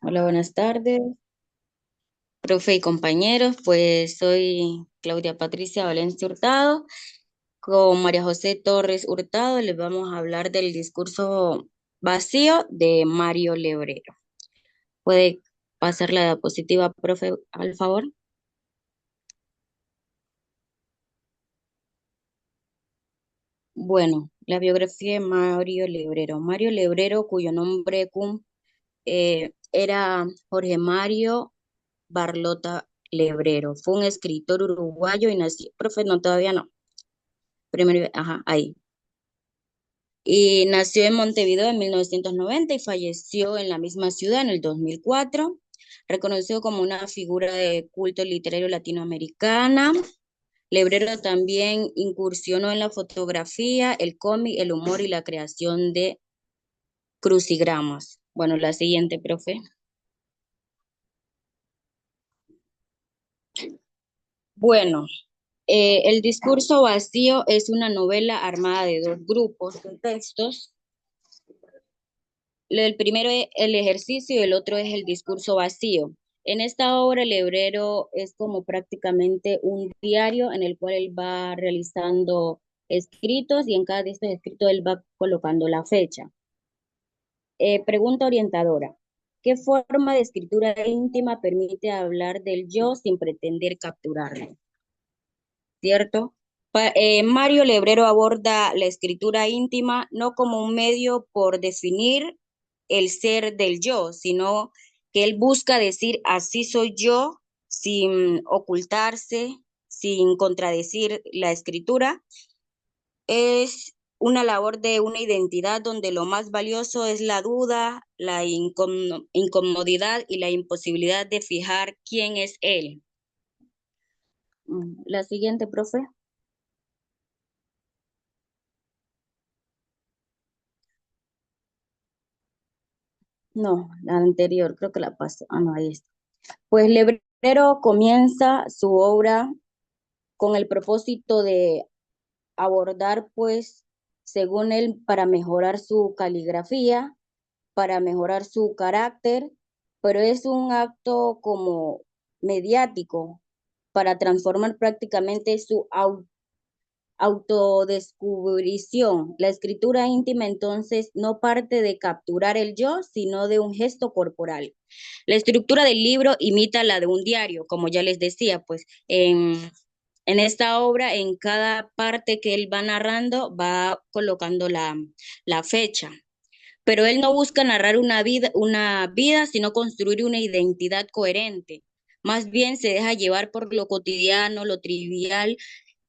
Hola, buenas tardes, profe y compañeros. Pues soy Claudia Patricia Valencia Hurtado. Con María José Torres Hurtado les vamos a hablar del discurso vacío de Mario Lebrero. ¿Puede pasar la diapositiva, profe, al favor? Bueno, la biografía de Mario Lebrero. Mario Lebrero, cuyo nombre era Jorge Mario Barlota Lebrero. Fue un escritor uruguayo y nació, profe, no, todavía no. Primero, ajá, ahí. Y nació en Montevideo en 1990 y falleció en la misma ciudad en el 2004, reconocido como una figura de culto literario latinoamericana. Lebrero también incursionó en la fotografía, el cómic, el humor y la creación de crucigramas. Bueno, la siguiente, profe. Bueno, el discurso vacío es una novela armada de dos grupos de textos. El primero es el ejercicio y el otro es el discurso vacío. En esta obra, el hebrero es como prácticamente un diario en el cual él va realizando escritos y en cada de estos escritos él va colocando la fecha. Pregunta orientadora. ¿Qué forma de escritura íntima permite hablar del yo sin pretender capturarlo? ¿Cierto? Mario Lebrero aborda la escritura íntima no como un medio por definir el ser del yo, sino que él busca decir así soy yo sin ocultarse, sin contradecir la escritura. Es una labor de una identidad donde lo más valioso es la duda, la incomodidad y la imposibilidad de fijar quién es él. La siguiente, profe. No, la anterior, creo que la pasó. Ah, no, ahí está. Pues Lebrero comienza su obra con el propósito de abordar, pues, según él, para mejorar su caligrafía, para mejorar su carácter, pero es un acto como mediático para transformar prácticamente su autodescubrición. La escritura íntima entonces no parte de capturar el yo, sino de un gesto corporal. La estructura del libro imita la de un diario, como ya les decía, pues en esta obra, en cada parte que él va narrando, va colocando la fecha. Pero él no busca narrar una vida, sino construir una identidad coherente. Más bien se deja llevar por lo cotidiano, lo trivial,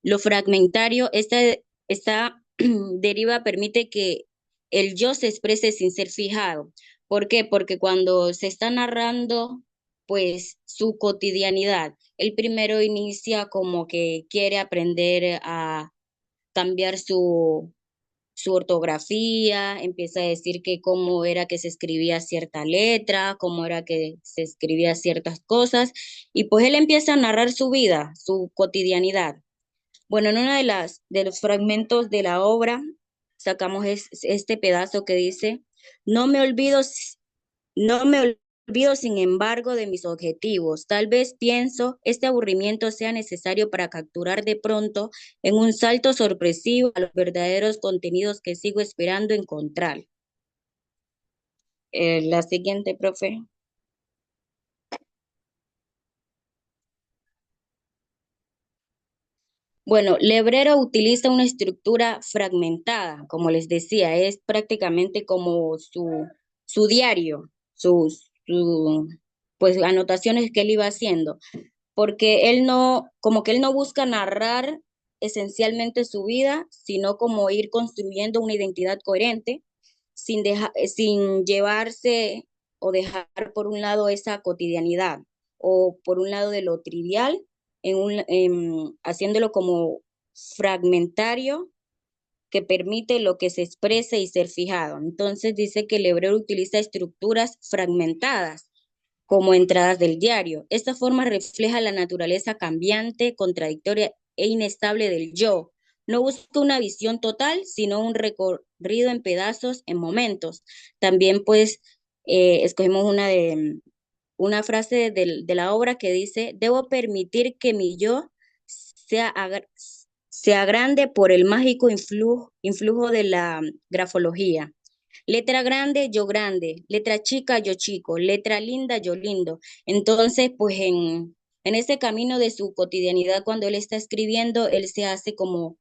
lo fragmentario. Esta deriva permite que el yo se exprese sin ser fijado. ¿Por qué? Porque cuando se está narrando, pues su cotidianidad, él primero inicia como que quiere aprender a cambiar su ortografía, empieza a decir que cómo era que se escribía cierta letra, cómo era que se escribía ciertas cosas, y pues él empieza a narrar su vida, su cotidianidad. Bueno, en una de los fragmentos de la obra sacamos este pedazo que dice, no me olvido, no me olvido, sin embargo, de mis objetivos. Tal vez pienso este aburrimiento sea necesario para capturar de pronto en un salto sorpresivo a los verdaderos contenidos que sigo esperando encontrar. La siguiente, profe. Bueno, Lebrero utiliza una estructura fragmentada, como les decía, es prácticamente como su diario, pues anotaciones que él iba haciendo, porque él no, como que él no busca narrar esencialmente su vida, sino como ir construyendo una identidad coherente, sin llevarse o dejar por un lado esa cotidianidad, o por un lado de lo trivial haciéndolo como fragmentario que permite lo que se exprese y ser fijado. Entonces dice que el hebreo utiliza estructuras fragmentadas como entradas del diario. Esta forma refleja la naturaleza cambiante, contradictoria e inestable del yo. No busca una visión total, sino un recorrido en pedazos, en momentos. También pues escogimos una frase de la obra que dice, debo permitir que mi yo sea, sea grande por el mágico influjo de la grafología. Letra grande, yo grande, letra chica, yo chico, letra linda, yo lindo. Entonces, pues en ese camino de su cotidianidad, cuando él está escribiendo, él se hace como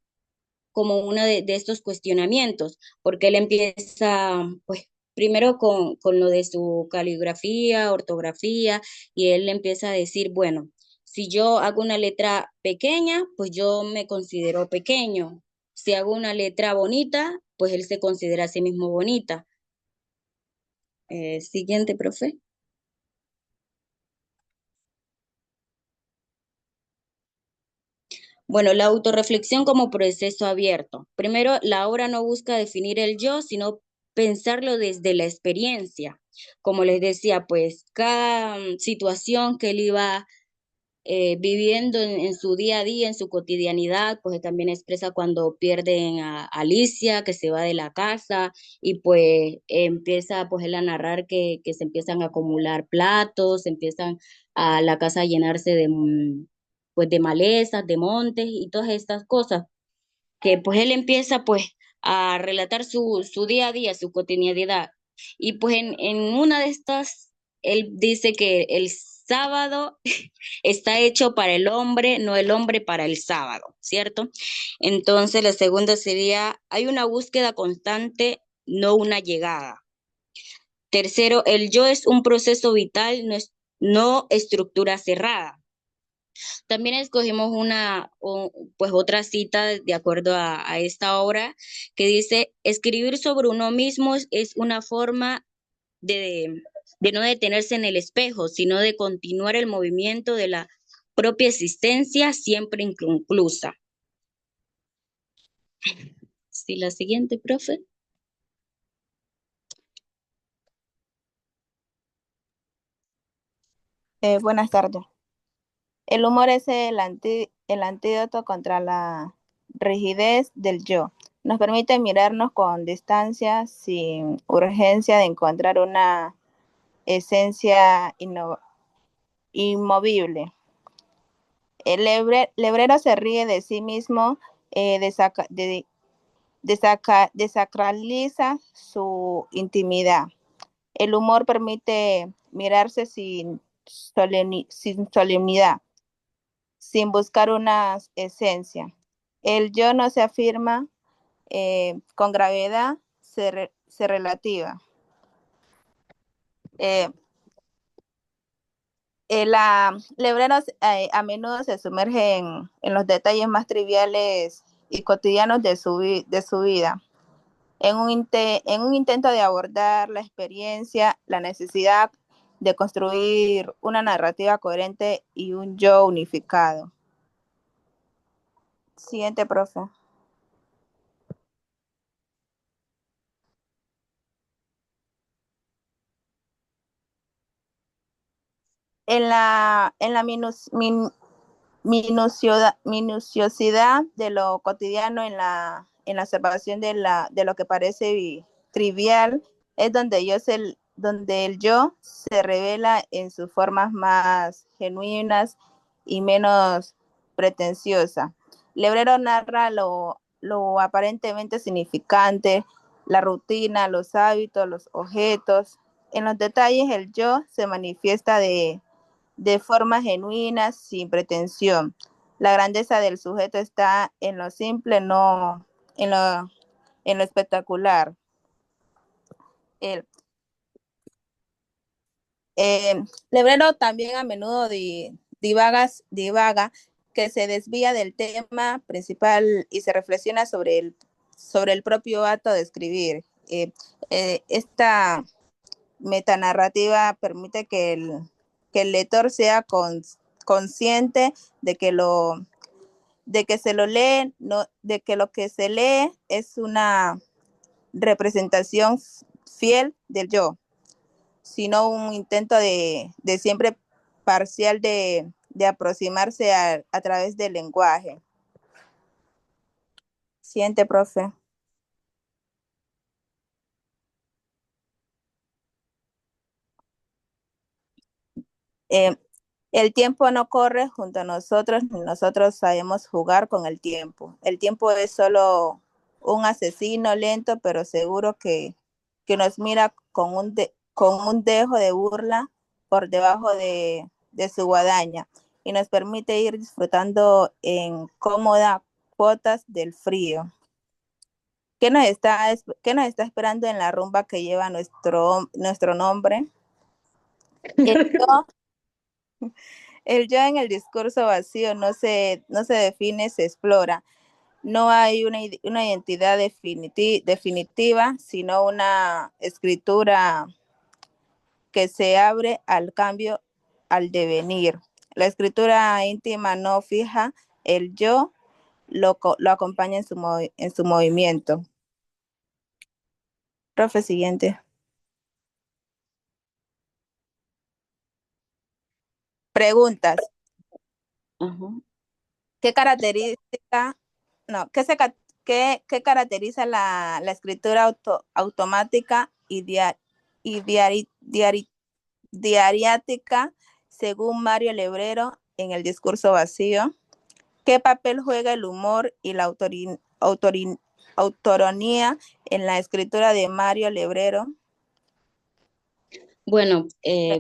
uno de estos cuestionamientos, porque él empieza, pues, primero con lo de su caligrafía, ortografía, y él empieza a decir, bueno, si yo hago una letra pequeña, pues yo me considero pequeño. Si hago una letra bonita, pues él se considera a sí mismo bonita. Siguiente, profe. Bueno, la autorreflexión como proceso abierto. Primero, la obra no busca definir el yo, sino pensarlo desde la experiencia. Como les decía, pues cada situación que él iba viviendo en su día a día, en su cotidianidad, pues también expresa cuando pierden a Alicia, que se va de la casa, y pues empieza pues él a narrar que se empiezan a acumular platos, empiezan a la casa a llenarse de, pues de malezas, de montes y todas estas cosas, que pues él empieza pues a relatar su día a día, su cotidianidad. Y pues en una de estas, él dice que el sábado está hecho para el hombre, no el hombre para el sábado, ¿cierto? Entonces la segunda sería, hay una búsqueda constante, no una llegada. Tercero, el yo es un proceso vital, no estructura cerrada. También escogimos pues otra cita de acuerdo a esta obra que dice, escribir sobre uno mismo es una forma de no detenerse en el espejo, sino de continuar el movimiento de la propia existencia siempre inconclusa. Sí, la siguiente, profe. Buenas tardes. El humor es el antídoto contra la rigidez del yo. Nos permite mirarnos con distancia, sin urgencia de encontrar una esencia inmovible. El lebrero se ríe de sí mismo, desacraliza su intimidad. El humor permite mirarse sin solemnidad, sin buscar una esencia. El yo no se afirma con gravedad, se relativa. Eh, Lebreros a menudo se sumerge en los detalles más triviales y cotidianos de su vida, en un intento de abordar la experiencia, la necesidad de construir una narrativa coherente y un yo unificado. Siguiente, profe. En la minuciosidad de lo cotidiano, en la observación de lo que parece trivial, es donde el yo se revela en sus formas más genuinas y menos pretenciosas. Lebrero narra lo aparentemente significante, la rutina, los hábitos, los objetos. En los detalles el yo se manifiesta de forma genuina, sin pretensión. La grandeza del sujeto está en lo simple, no en lo espectacular. El, Lebrero también a menudo divaga, que se desvía del tema principal y se reflexiona sobre el propio acto de escribir. Esta metanarrativa permite que el lector sea consciente de de que se lo lee, no, de que lo que se lee es una representación fiel del yo, sino un intento de siempre parcial de aproximarse a través del lenguaje. Siguiente, profe. Eh, el tiempo no corre junto a nosotros, ni nosotros sabemos jugar con el tiempo. El tiempo es solo un asesino lento, pero seguro que nos mira con un dejo de burla por debajo de su guadaña y nos permite ir disfrutando en cómodas cuotas del frío. ¿Qué nos está esperando en la rumba que lleva nuestro nombre? El yo, el yo en el discurso vacío no se define, se explora. No hay una identidad definitiva, sino una escritura que se abre al cambio, al devenir. La escritura íntima no fija, el yo lo acompaña en su movimiento. Profe, siguiente. Preguntas. Ajá. ¿Qué característica, no, qué caracteriza la escritura automática y diariática según Mario Lebrero en el discurso vacío? ¿Qué papel juega el humor y la autoronía en la escritura de Mario Lebrero? Bueno,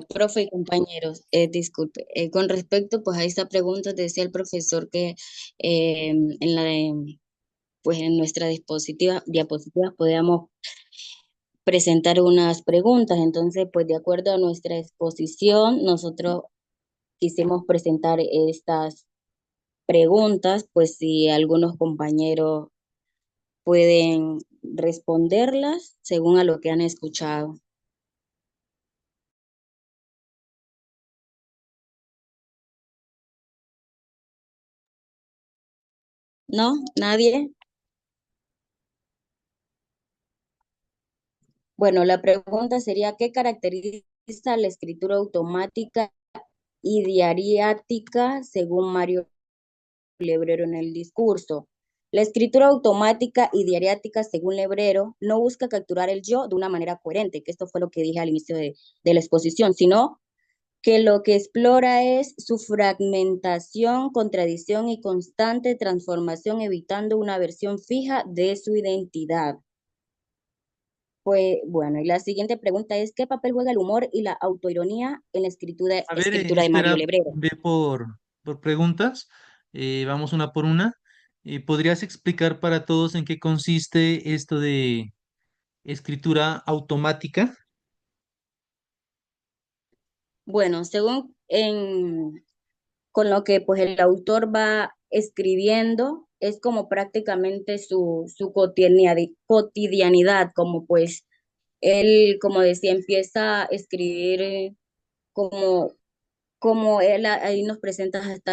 profe y compañeros, disculpe, con respecto pues a esta pregunta decía el profesor que en pues en nuestra diapositivas podíamos presentar unas preguntas. Entonces, pues de acuerdo a nuestra exposición, nosotros quisimos presentar estas preguntas, pues si algunos compañeros pueden responderlas según a lo que han escuchado. ¿No? ¿Nadie? Bueno, la pregunta sería, ¿qué caracteriza la escritura automática y diariática según Mario Lebrero en el discurso? La escritura automática y diariática, según Lebrero, no busca capturar el yo de una manera coherente, que esto fue lo que dije al inicio de la exposición, sino que lo que explora es su fragmentación, contradicción y constante transformación, evitando una versión fija de su identidad. Pues bueno, y la siguiente pregunta es, ¿qué papel juega el humor y la autoironía en la A ver, escritura de Mario espera, Lebrero? ve por preguntas. Vamos una por una. ¿Podrías explicar para todos en qué consiste esto de escritura automática? Bueno, con lo que pues el autor va escribiendo, es como prácticamente su cotidianidad, como pues él, como decía, empieza a escribir como, como él ahí nos presenta hasta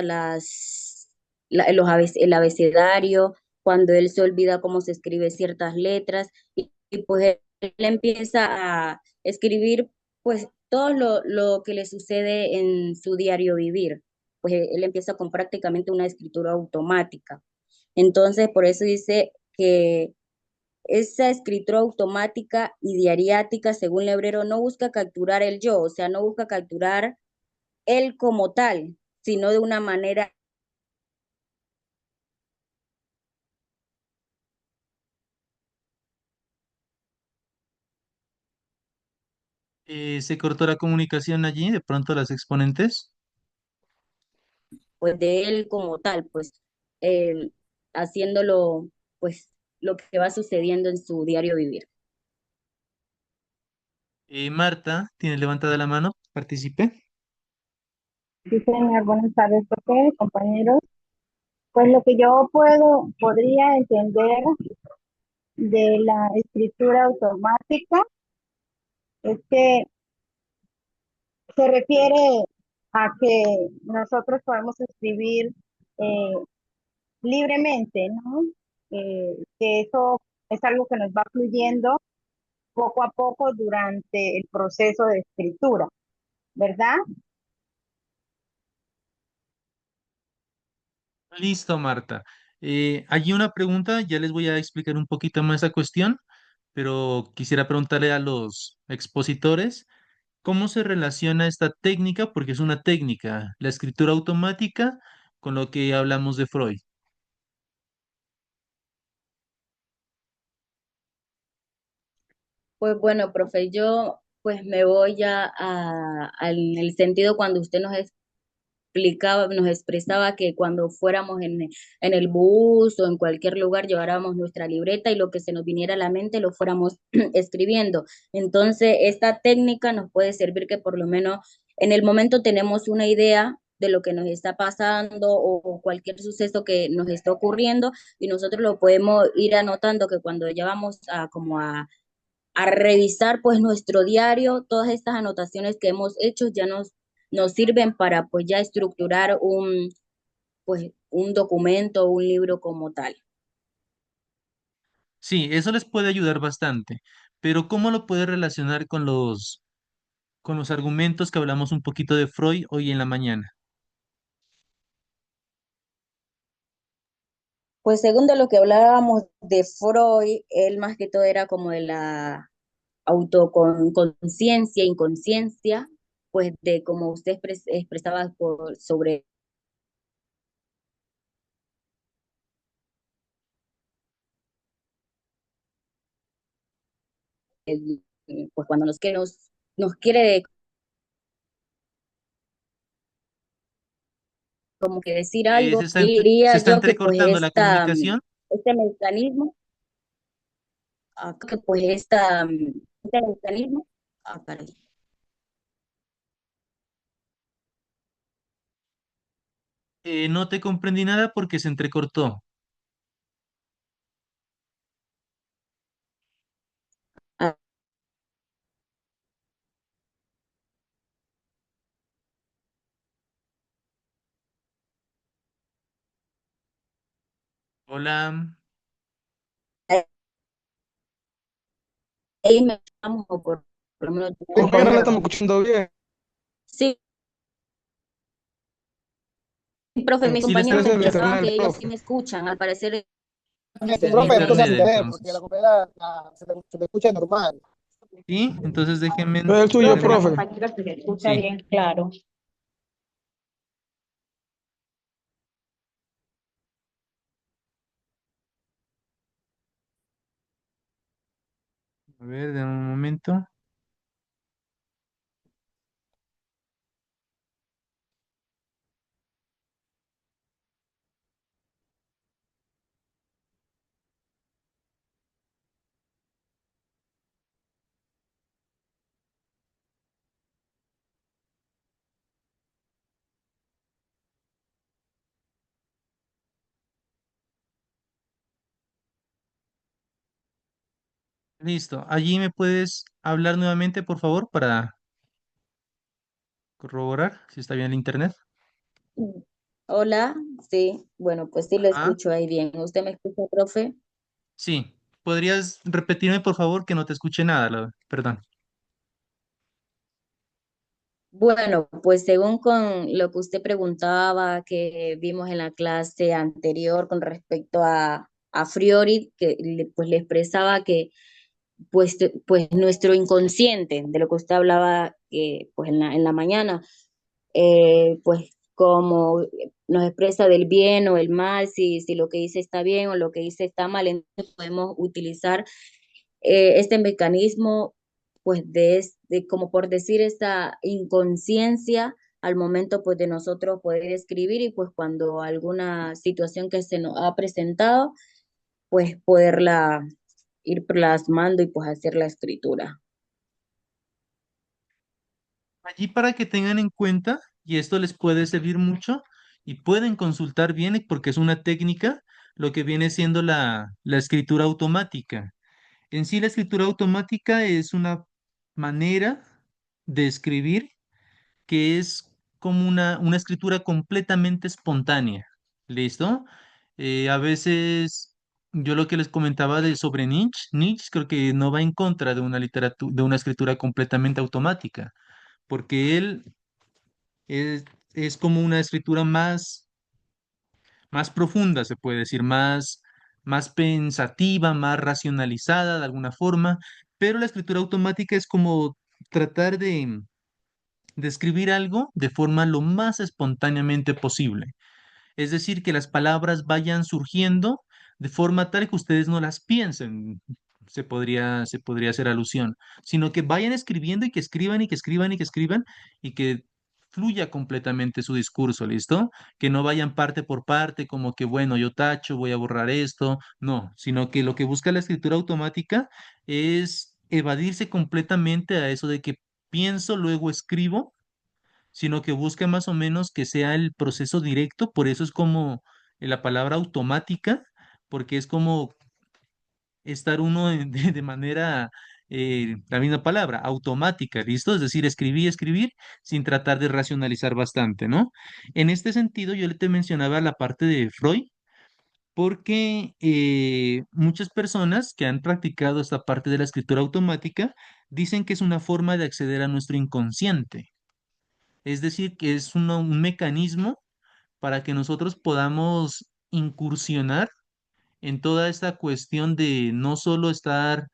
el abecedario, cuando él se olvida cómo se escribe ciertas letras, y pues él empieza a escribir pues todo lo que le sucede en su diario vivir. Pues él empieza con prácticamente una escritura automática. Entonces, por eso dice que esa escritura automática y diariática, según Lebrero, no busca capturar el yo, o sea, no busca capturar él como tal, sino de una manera. ¿Se cortó la comunicación allí, de pronto las exponentes? Pues de él como tal, pues eh, haciéndolo, pues lo que va sucediendo en su diario vivir. Marta, ¿tiene levantada la mano? Participe. Sí, señor, buenas tardes, profe, compañeros. Pues lo que podría entender de la escritura automática es que se refiere a que nosotros podemos escribir eh, libremente, ¿no? Que eso es algo que nos va fluyendo poco a poco durante el proceso de escritura, ¿verdad? Listo, Marta. Allí una pregunta, ya les voy a explicar un poquito más esa cuestión, pero quisiera preguntarle a los expositores. ¿Cómo se relaciona esta técnica? Porque es una técnica, la escritura automática, con lo que hablamos de Freud. Pues bueno, profe, yo pues me voy ya al el sentido cuando usted nos explicaba, nos expresaba que cuando fuéramos en el bus o en cualquier lugar lleváramos nuestra libreta y lo que se nos viniera a la mente lo fuéramos escribiendo. Entonces, esta técnica nos puede servir que por lo menos en el momento tenemos una idea de lo que nos está pasando o cualquier suceso que nos está ocurriendo y nosotros lo podemos ir anotando que cuando ya vamos a como a revisar pues nuestro diario, todas estas anotaciones que hemos hecho ya nos sirven para pues ya estructurar pues un documento, un libro como tal. Sí, eso les puede ayudar bastante, pero ¿cómo lo puede relacionar con los argumentos que hablamos un poquito de Freud hoy en la mañana? Pues según de lo que hablábamos de Freud, él más que todo era como de la autoconciencia, inconsciencia, pues de como usted expresaba sobre el, pues cuando nos quiere como que decir algo, Se diría está yo que pues entrecortando la comunicación. este mecanismo, que pues este mecanismo, caray. No te comprendí nada porque se entrecortó. Ah, Hola. ahí me vamos, o por lo menos Compañera, la estamos escuchando bien. sí, profe, mis Sí, le compañeros estás me Ese es el expresaban internet, que ellos sí profe. me escuchan, al parecer es Sí, el profe, entonces internet al revés, porque la entonces. compañera se le escucha normal. Sí, entonces déjenme Es el suyo, profe, la ver. profe. compañera se le escucha Sí, bien claro. a ver, de un momento. Listo. Allí me puedes hablar nuevamente, por favor, para corroborar si está bien el internet. Hola, sí, bueno, pues sí lo Ah, escucho ahí bien. ¿Usted me escucha, profe? sí. ¿Podrías repetirme, por favor, que no te escuché nada? Perdón. Bueno, pues según con lo que usted preguntaba, que vimos en la clase anterior con respecto a Friori, que pues le expresaba que pues nuestro inconsciente, de lo que usted hablaba pues en la mañana, pues como nos expresa del bien o el mal, si lo que dice está bien o lo que dice está mal, entonces podemos utilizar este mecanismo, pues de, como por decir, esta inconsciencia al momento pues de nosotros poder escribir y pues cuando alguna situación que se nos ha presentado, pues poderla ir plasmando y pues hacer la escritura. Allí para que tengan en cuenta, y esto les puede servir mucho, y pueden consultar bien porque es una técnica, lo que viene siendo la escritura automática. En sí, la escritura automática es una manera de escribir que es como una escritura completamente espontánea. ¿Listo? A veces, yo lo que les comentaba sobre Nietzsche creo que no va en contra de una literatura, de una escritura completamente automática, porque él es como una escritura más profunda, se puede decir, más pensativa, más racionalizada de alguna forma, pero la escritura automática es como tratar describir algo de forma lo más espontáneamente posible. Es decir, que las palabras vayan surgiendo de forma tal que ustedes no las piensen, se podría hacer alusión, sino que vayan escribiendo y que escriban y que escriban y que escriban y que fluya completamente su discurso, ¿listo? Que no vayan parte por parte, como que, bueno, yo tacho, voy a borrar esto, no, sino que lo que busca la escritura automática es evadirse completamente a eso de que pienso, luego escribo, sino que busca más o menos que sea el proceso directo, por eso es como la palabra automática, porque es como estar uno de manera, la misma palabra, automática, ¿listo? Es decir, escribir, escribir sin tratar de racionalizar bastante, ¿no? En este sentido, yo le te mencionaba la parte de Freud, porque muchas personas que han practicado esta parte de la escritura automática dicen que es una forma de acceder a nuestro inconsciente. Es decir, que es un mecanismo para que nosotros podamos incursionar en toda esta cuestión de no solo estar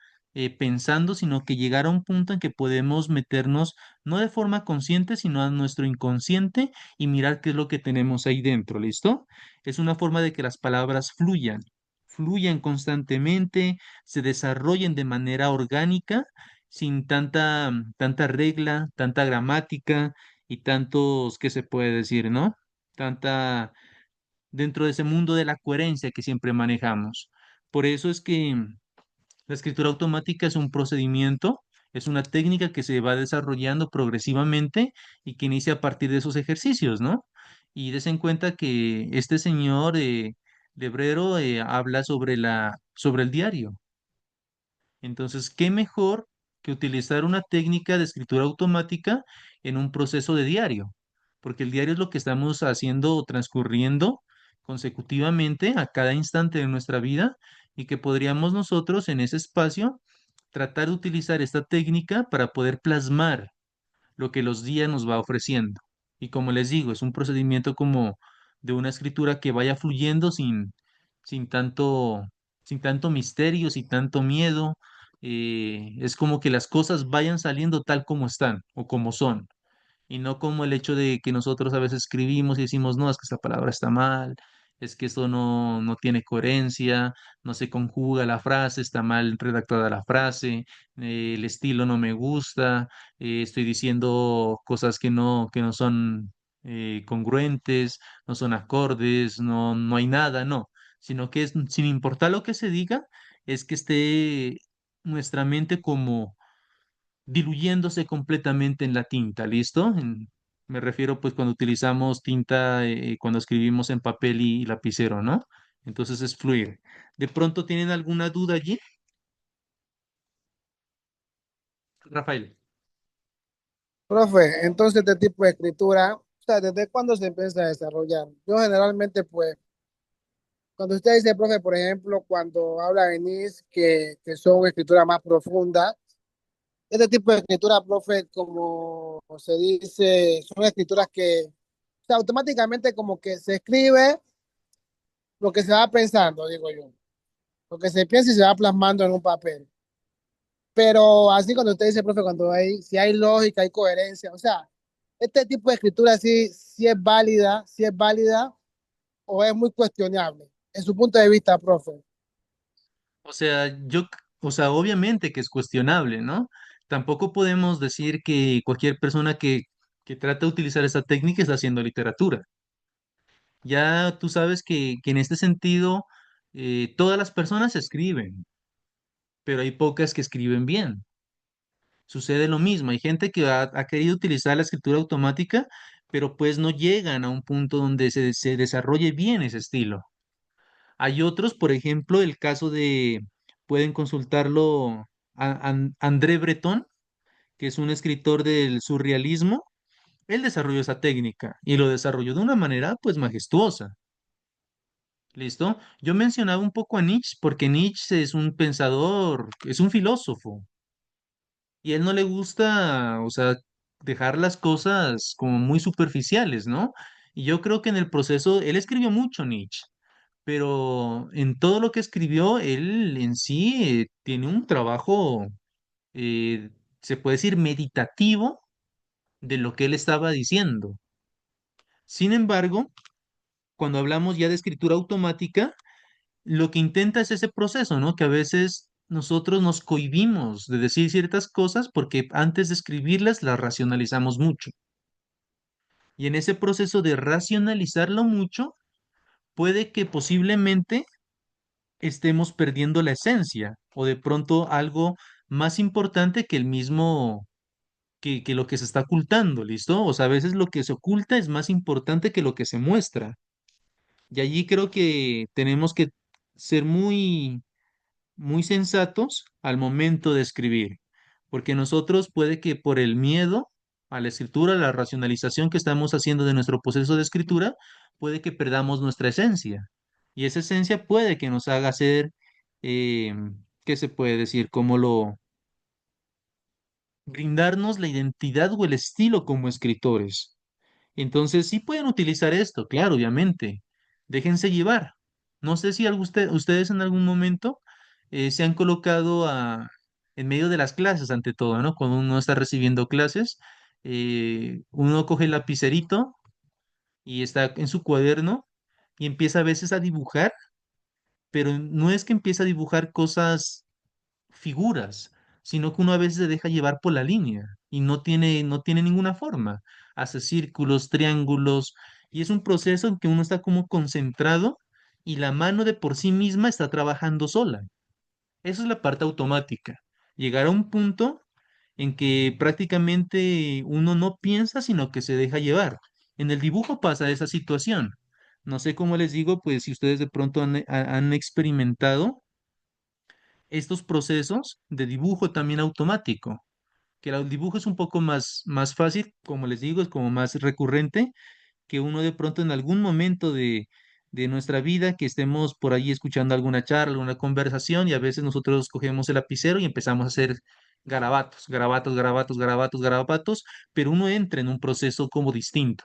pensando, sino que llegar a un punto en que podemos meternos no de forma consciente, sino a nuestro inconsciente y mirar qué es lo que tenemos ahí dentro, ¿listo? Es una forma de que las palabras fluyan, fluyan constantemente, se desarrollen de manera orgánica, sin tanta regla, tanta gramática y tantos, ¿qué se puede decir, no? Tanta dentro de ese mundo de la coherencia que siempre manejamos. Por eso es que la escritura automática es un procedimiento, es una técnica que se va desarrollando progresivamente y que inicia a partir de esos ejercicios, ¿no? Y des en cuenta que este señor Lebrero habla sobre el diario. Entonces, ¿qué mejor que utilizar una técnica de escritura automática en un proceso de diario? Porque el diario es lo que estamos haciendo o transcurriendo consecutivamente a cada instante de nuestra vida y que podríamos nosotros en ese espacio tratar de utilizar esta técnica para poder plasmar lo que los días nos va ofreciendo. Y como les digo, es un procedimiento como de una escritura que vaya fluyendo sin tanto, sin tanto misterio, sin tanto miedo. Es como que las cosas vayan saliendo tal como están o como son y no como el hecho de que nosotros a veces escribimos y decimos, no, es que esta palabra está mal, es que esto no tiene coherencia, no se conjuga la frase, está mal redactada la frase, el estilo no me gusta, estoy diciendo cosas que no son congruentes, no son acordes, no hay nada, no, sino que es, sin importar lo que se diga, es que esté nuestra mente como diluyéndose completamente en la tinta, ¿listo? Me refiero pues cuando utilizamos tinta, cuando escribimos en papel y lapicero, ¿no? Entonces es fluir. ¿De pronto tienen alguna duda allí, Rafael? Profe, entonces este tipo de escritura, o sea, ¿desde cuándo se empieza a desarrollar? Yo generalmente, pues, cuando usted dice, profe, por ejemplo, cuando habla de NIS, que son escrituras más profundas, este tipo de escritura, profe, como se dice, son escrituras que, o sea, automáticamente como que se escribe lo que se va pensando, digo yo, lo que se piensa y se va plasmando en un papel. Pero así cuando usted dice, profe, cuando hay, si hay lógica, hay coherencia, o sea, este tipo de escritura sí es válida o es muy cuestionable, en su punto de vista, profe. O sea, o sea, obviamente que es cuestionable, ¿no? Tampoco podemos decir que cualquier persona que trata de utilizar esta técnica está haciendo literatura. Ya tú sabes que en este sentido todas las personas escriben, pero hay pocas que escriben bien. Sucede lo mismo, hay gente que ha querido utilizar la escritura automática, pero pues no llegan a un punto donde se desarrolle bien ese estilo. Hay otros, por ejemplo, el caso de, pueden consultarlo, André Breton, que es un escritor del surrealismo. Él desarrolló esa técnica y lo desarrolló de una manera pues majestuosa. ¿Listo? Yo mencionaba un poco a Nietzsche porque Nietzsche es un pensador, es un filósofo. Y a él no le gusta, o sea, dejar las cosas como muy superficiales, ¿no? Y yo creo que en el proceso, él escribió mucho Nietzsche, pero en todo lo que escribió, él en sí tiene un trabajo, se puede decir, meditativo de lo que él estaba diciendo. Sin embargo, cuando hablamos ya de escritura automática, lo que intenta es ese proceso, ¿no? Que a veces nosotros nos cohibimos de decir ciertas cosas porque antes de escribirlas las racionalizamos mucho. Y en ese proceso de racionalizarlo mucho, puede que posiblemente estemos perdiendo la esencia o de pronto algo más importante que el mismo, que lo que se está ocultando, ¿listo? O sea, a veces lo que se oculta es más importante que lo que se muestra. Y allí creo que tenemos que ser muy sensatos al momento de escribir, porque nosotros puede que por el miedo a la escritura, la racionalización que estamos haciendo de nuestro proceso de escritura, puede que perdamos nuestra esencia. Y esa esencia puede que nos haga ser, eh, ¿qué se puede decir? Como lo, brindarnos la identidad o el estilo como escritores. Entonces, sí pueden utilizar esto, claro, obviamente. Déjense llevar. No sé si ustedes en algún momento se han colocado en medio de las clases, ante todo, ¿no? Cuando uno está recibiendo clases, uno coge el lapicerito y está en su cuaderno y empieza a veces a dibujar, pero no es que empiece a dibujar cosas figuras, sino que uno a veces se deja llevar por la línea y no tiene ninguna forma. Hace círculos, triángulos, y es un proceso en que uno está como concentrado y la mano de por sí misma está trabajando sola. Esa es la parte automática. Llegar a un punto en que prácticamente uno no piensa, sino que se deja llevar. En el dibujo pasa esa situación. No sé cómo les digo, pues si ustedes de pronto han experimentado estos procesos de dibujo también automático, que el dibujo es un poco más fácil, como les digo, es como más recurrente, que uno de pronto en algún momento de nuestra vida que estemos por ahí escuchando alguna charla, alguna conversación y a veces nosotros cogemos el lapicero y empezamos a hacer garabatos, garabatos, garabatos, garabatos, garabatos, pero uno entra en un proceso como distinto.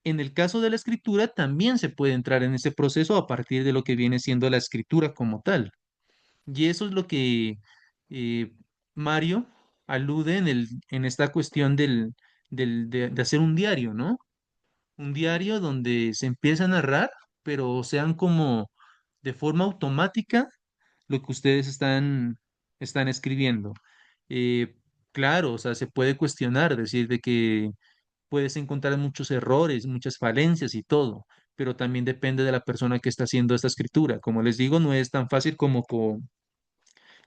En el caso de la escritura también se puede entrar en ese proceso a partir de lo que viene siendo la escritura como tal. Y eso es lo que eh, Mario alude en esta cuestión de hacer un diario, ¿no? Un diario donde se empieza a narrar, pero sean como de forma automática lo que ustedes están escribiendo. Eh, claro, o sea, se puede cuestionar, decir de que puedes encontrar muchos errores, muchas falencias y todo, pero también depende de la persona que está haciendo esta escritura. Como les digo, no es tan fácil como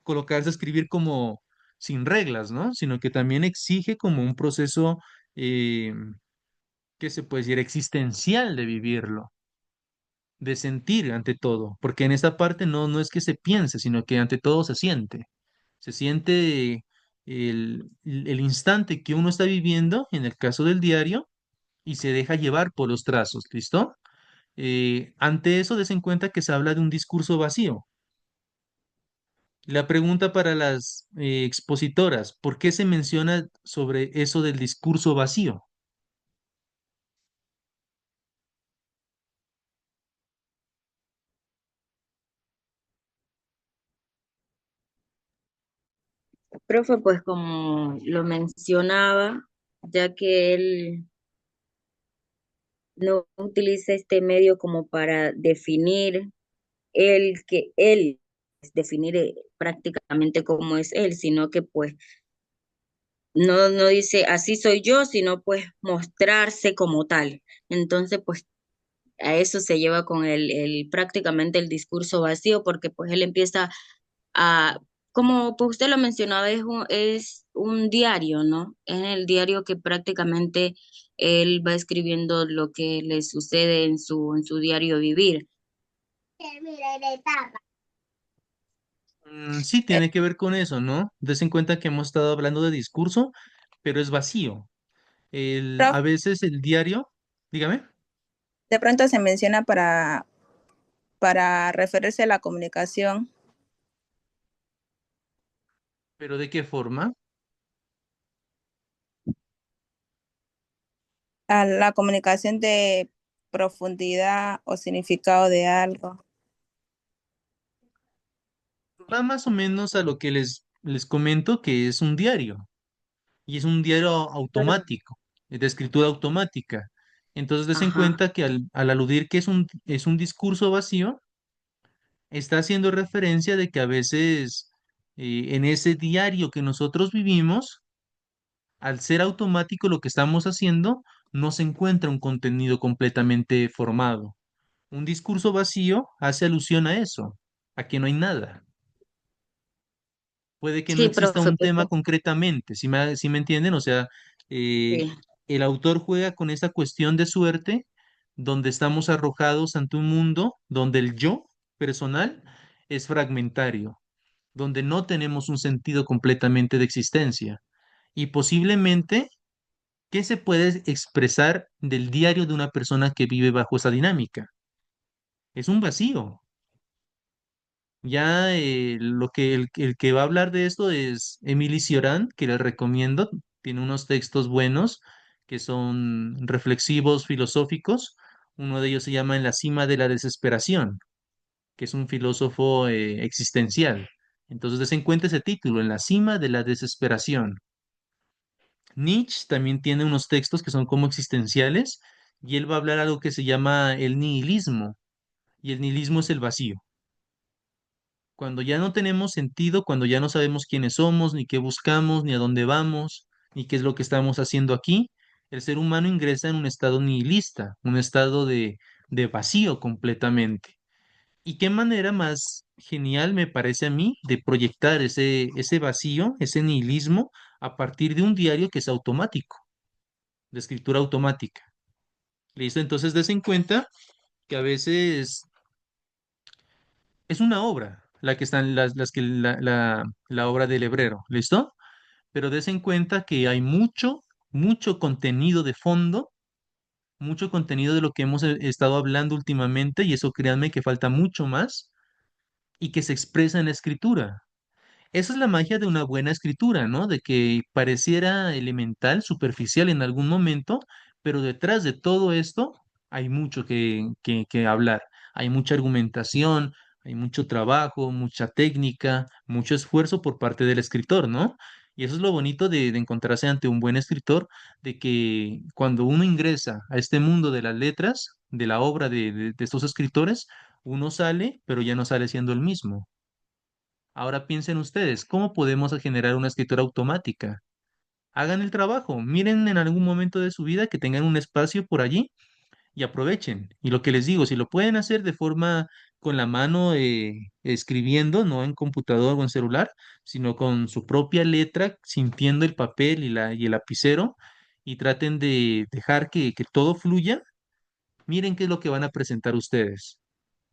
colocarse a escribir como sin reglas, ¿no? Sino que también exige como un proceso, eh, ¿qué se puede decir? Existencial de vivirlo, de sentir ante todo, porque en esta parte no es que se piense, sino que ante todo se siente. Se siente el instante que uno está viviendo, en el caso del diario, y se deja llevar por los trazos, ¿listo? Ante eso, des en cuenta que se habla de un discurso vacío. La pregunta para las expositoras, ¿por qué se menciona sobre eso del discurso vacío? Profe, pues como lo mencionaba, ya que él no utiliza este medio como para definir él, definir prácticamente cómo es él, sino que pues no dice así soy yo, sino pues mostrarse como tal. Entonces, pues a eso se lleva con prácticamente el discurso vacío, porque pues él empieza a, como pues usted lo mencionaba, es un diario, ¿no? Es el diario que prácticamente él va escribiendo lo que le sucede en su diario vivir. Sí, Eh, tiene que ver con eso, ¿no? Des en cuenta que hemos estado hablando de discurso, pero es vacío. Prof, A veces el diario, dígame, de pronto se menciona para referirse a la comunicación, pero ¿de qué forma? a la comunicación de profundidad o significado de algo. Va más o menos a lo que les comento que es un diario. y es un diario Pero, automático, de escritura automática. Entonces, des en ajá. cuenta que al aludir que es un discurso vacío, está haciendo referencia de que a veces en ese diario que nosotros vivimos, al ser automático lo que estamos haciendo, no se encuentra un contenido completamente formado. Un discurso vacío hace alusión a eso, a que no hay nada. Puede que no Sí, exista profe, un pues tema concretamente, si me entienden? O sea, eh, sí. el autor juega con esa cuestión de suerte, donde estamos arrojados ante un mundo donde el yo personal es fragmentario, donde no tenemos un sentido completamente de existencia. Y posiblemente, ¿qué se puede expresar del diario de una persona que vive bajo esa dinámica? Es un vacío. Ya el que va a hablar de esto es Emily Cioran, que les recomiendo. Tiene unos textos buenos que son reflexivos, filosóficos. Uno de ellos se llama En la cima de la desesperación, que es un filósofo existencial. Entonces, des en cuenta ese título, En la cima de la desesperación. Nietzsche también tiene unos textos que son como existenciales y él va a hablar algo que se llama el nihilismo. Y el nihilismo es el vacío. Cuando ya no tenemos sentido, cuando ya no sabemos quiénes somos, ni qué buscamos, ni a dónde vamos, ni qué es lo que estamos haciendo aquí, el ser humano ingresa en un estado nihilista, un estado de vacío completamente. ¿Y qué manera más genial me parece a mí de proyectar ese vacío, ese nihilismo, a partir de un diario que es automático, de escritura automática? ¿Listo? Entonces, des en cuenta que a veces es una obra, la que están, la obra del Hebrero, ¿listo? Pero des en cuenta que hay mucho contenido de fondo, mucho contenido de lo que hemos estado hablando últimamente, y eso créanme que falta mucho más y que se expresa en la escritura. Esa es la magia de una buena escritura, ¿no? De que pareciera elemental, superficial en algún momento, pero detrás de todo esto hay mucho que hablar. Hay mucha argumentación, hay mucho trabajo, mucha técnica, mucho esfuerzo por parte del escritor, ¿no? Y eso es lo bonito de encontrarse ante un buen escritor, de que cuando uno ingresa a este mundo de las letras, de la obra de estos escritores, uno sale, pero ya no sale siendo el mismo. Ahora piensen ustedes, ¿cómo podemos generar una escritura automática? Hagan el trabajo, miren en algún momento de su vida que tengan un espacio por allí y aprovechen. Y lo que les digo, si lo pueden hacer de forma con la mano escribiendo, no en computador o en celular, sino con su propia letra, sintiendo el papel y el lapicero, y traten de dejar que todo fluya, miren qué es lo que van a presentar ustedes.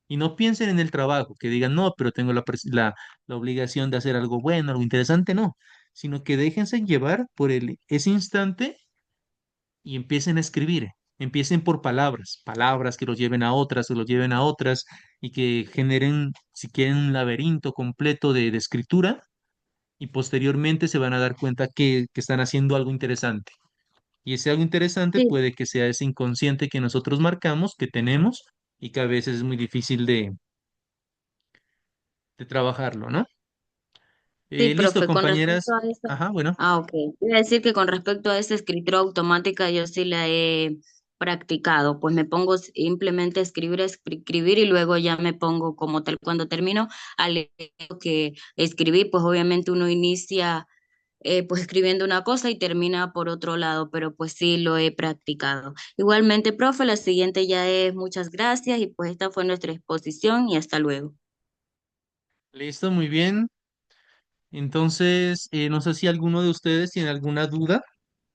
Y no piensen en el trabajo, que digan, no, pero tengo la obligación de hacer algo bueno, algo interesante, no, sino que déjense llevar por ese instante y empiecen a escribir. Empiecen por palabras, palabras que los lleven a otras, que los lleven a otras y que generen, si quieren, un laberinto completo de escritura y posteriormente se van a dar cuenta que están haciendo algo interesante. Y ese algo interesante Sí, puede que sea ese inconsciente que nosotros marcamos, que tenemos y que a veces es muy difícil de trabajarlo, ¿no? sí, Listo, profe, con respecto compañeras. a eso, Ajá, bueno, ok. Voy a decir que con respecto a esa escritura automática yo sí la he practicado, pues me pongo simplemente a escribir, escribir y luego ya me pongo como tal cuando termino a leer lo que escribí, pues obviamente uno inicia pues escribiendo una cosa y termina por otro lado, pero pues sí lo he practicado. Igualmente, profe, la siguiente ya es muchas gracias y pues esta fue nuestra exposición y hasta luego. listo, muy bien. Entonces, no sé si alguno de ustedes tiene alguna duda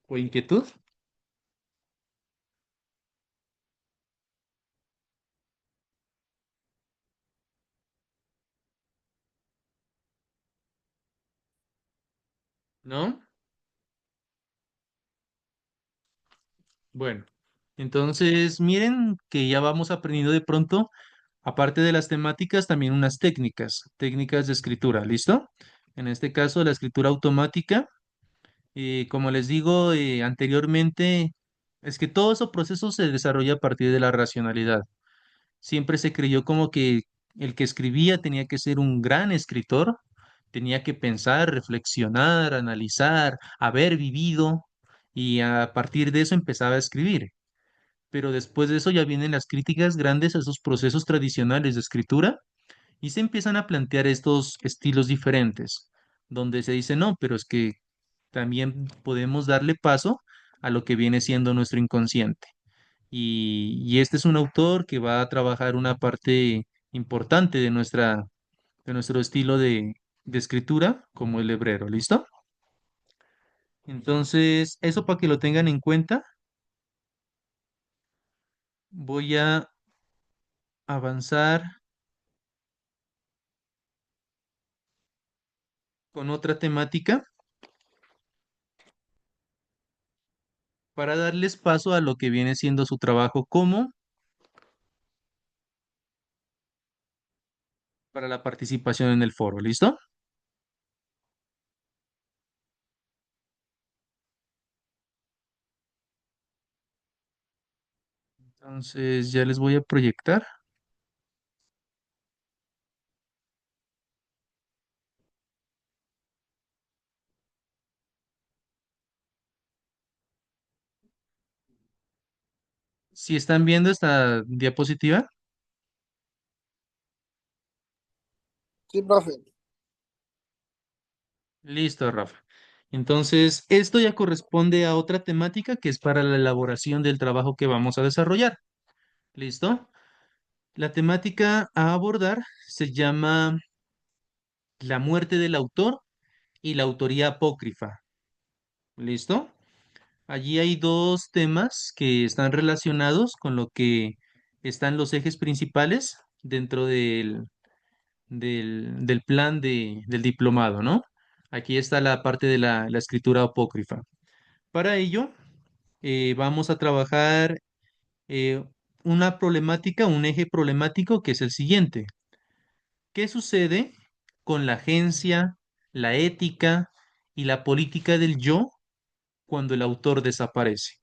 o inquietud, ¿no? Bueno, entonces miren que ya vamos aprendiendo de pronto, aparte de las temáticas, también unas técnicas de escritura, ¿listo? En este caso, la escritura automática, como les digo anteriormente, es que todo ese proceso se desarrolla a partir de la racionalidad. Siempre se creyó como que el que escribía tenía que ser un gran escritor, tenía que pensar, reflexionar, analizar, haber vivido y a partir de eso empezaba a escribir. Pero después de eso ya vienen las críticas grandes a esos procesos tradicionales de escritura y se empiezan a plantear estos estilos diferentes, donde se dice, no, pero es que también podemos darle paso a lo que viene siendo nuestro inconsciente. Y este es un autor que va a trabajar una parte importante de nuestro estilo de escritura como el hebrero, ¿listo? Entonces, eso para que lo tengan en cuenta, voy a avanzar con otra temática para darles paso a lo que viene siendo su trabajo como para la participación en el foro, ¿listo? Entonces, ya les voy a proyectar. Si están viendo esta diapositiva, Sí, profe. listo, Rafa. Entonces, esto ya corresponde a otra temática que es para la elaboración del trabajo que vamos a desarrollar. ¿Listo? La temática a abordar se llama la muerte del autor y la autoría apócrifa. ¿Listo? Allí hay dos temas que están relacionados con lo que están los ejes principales dentro del plan del diplomado, ¿no? Aquí está la parte de la escritura apócrifa. Para ello, vamos a trabajar eh, una problemática, un eje problemático que es el siguiente. ¿Qué sucede con la agencia, la ética y la política del yo cuando el autor desaparece?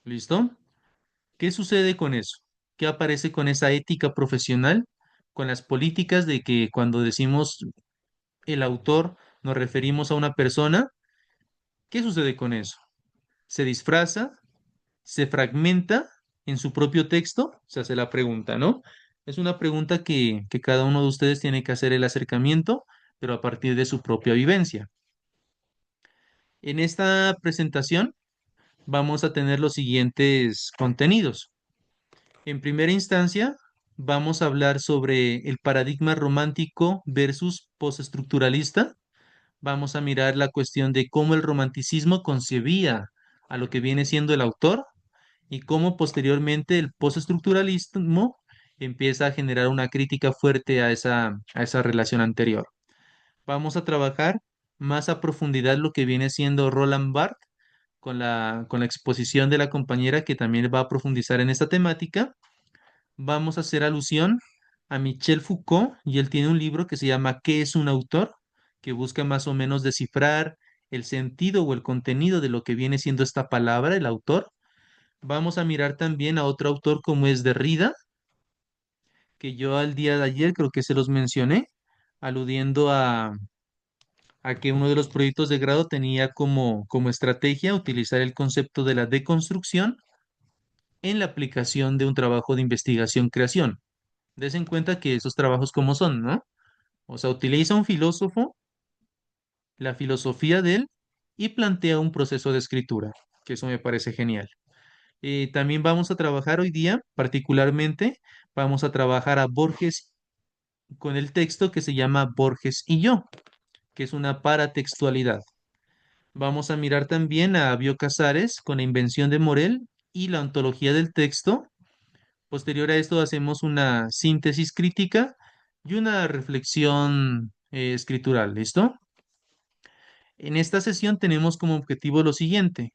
¿Listo? ¿Qué sucede con eso? ¿Qué aparece con esa ética profesional, con las políticas de que cuando decimos el autor nos referimos a una persona? ¿Qué sucede con eso? ¿Se disfraza? ¿Se fragmenta en su propio texto? Se hace la pregunta, ¿no? Es una pregunta que cada uno de ustedes tiene que hacer el acercamiento, pero a partir de su propia vivencia. En esta presentación vamos a tener los siguientes contenidos. En primera instancia, vamos a hablar sobre el paradigma romántico versus postestructuralista. Vamos a mirar la cuestión de cómo el romanticismo concebía a lo que viene siendo el autor y cómo posteriormente el postestructuralismo empieza a generar una crítica fuerte a esa relación anterior. Vamos a trabajar más a profundidad lo que viene siendo Roland Barthes con la exposición de la compañera que también va a profundizar en esta temática. Vamos a hacer alusión a Michel Foucault y él tiene un libro que se llama ¿Qué es un autor?, que busca más o menos descifrar el sentido o el contenido de lo que viene siendo esta palabra, el autor. Vamos a mirar también a otro autor como es Derrida, que yo al día de ayer creo que se los mencioné, aludiendo a que uno de los proyectos de grado tenía como estrategia utilizar el concepto de la deconstrucción en la aplicación de un trabajo de investigación-creación. Des en cuenta que esos trabajos como son, ¿no? O sea, utiliza un filósofo, la filosofía de él, y plantea un proceso de escritura, que eso me parece genial. También vamos a trabajar hoy día, particularmente, vamos a trabajar a Borges con el texto que se llama Borges y yo, que es una paratextualidad. Vamos a mirar también a Bioy Casares con la invención de Morel y la ontología del texto. Posterior a esto hacemos una síntesis crítica y una reflexión escritural, ¿listo? En esta sesión tenemos como objetivo lo siguiente: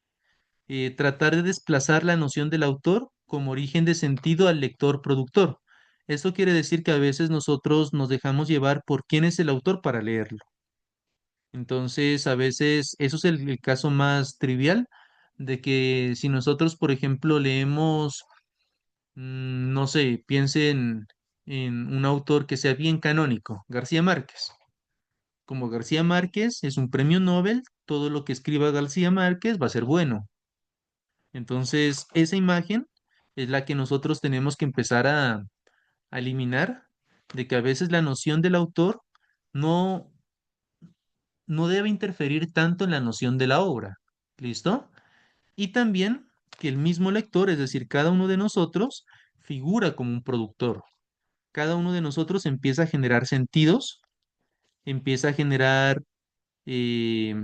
tratar de desplazar la noción del autor como origen de sentido al lector productor. Esto quiere decir que a veces nosotros nos dejamos llevar por quién es el autor para leerlo. Entonces, a veces eso es el caso más trivial de que si nosotros, por ejemplo, leemos, no sé, piensen en un autor que sea bien canónico, García Márquez. Como García Márquez es un premio Nobel, todo lo que escriba García Márquez va a ser bueno. Entonces, esa imagen es la que nosotros tenemos que empezar a eliminar, de que a veces la noción del autor no, no debe interferir tanto en la noción de la obra. ¿Listo? Y también que el mismo lector, es decir, cada uno de nosotros, figura como un productor. Cada uno de nosotros empieza a generar sentidos, empieza a generar, eh,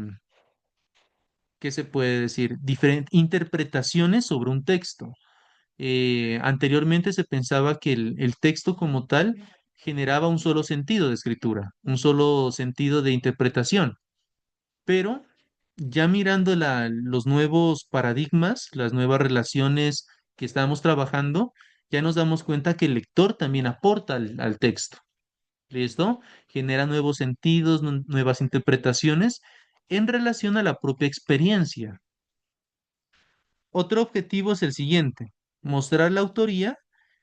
¿qué se puede decir? Diferentes interpretaciones sobre un texto. Anteriormente se pensaba que el texto como tal generaba un solo sentido de escritura, un solo sentido de interpretación, pero ya mirando los nuevos paradigmas, las nuevas relaciones que estamos trabajando, ya nos damos cuenta que el lector también aporta al texto. ¿Listo? Genera nuevos sentidos, nuevas interpretaciones en relación a la propia experiencia. Otro objetivo es el siguiente: mostrar la autoría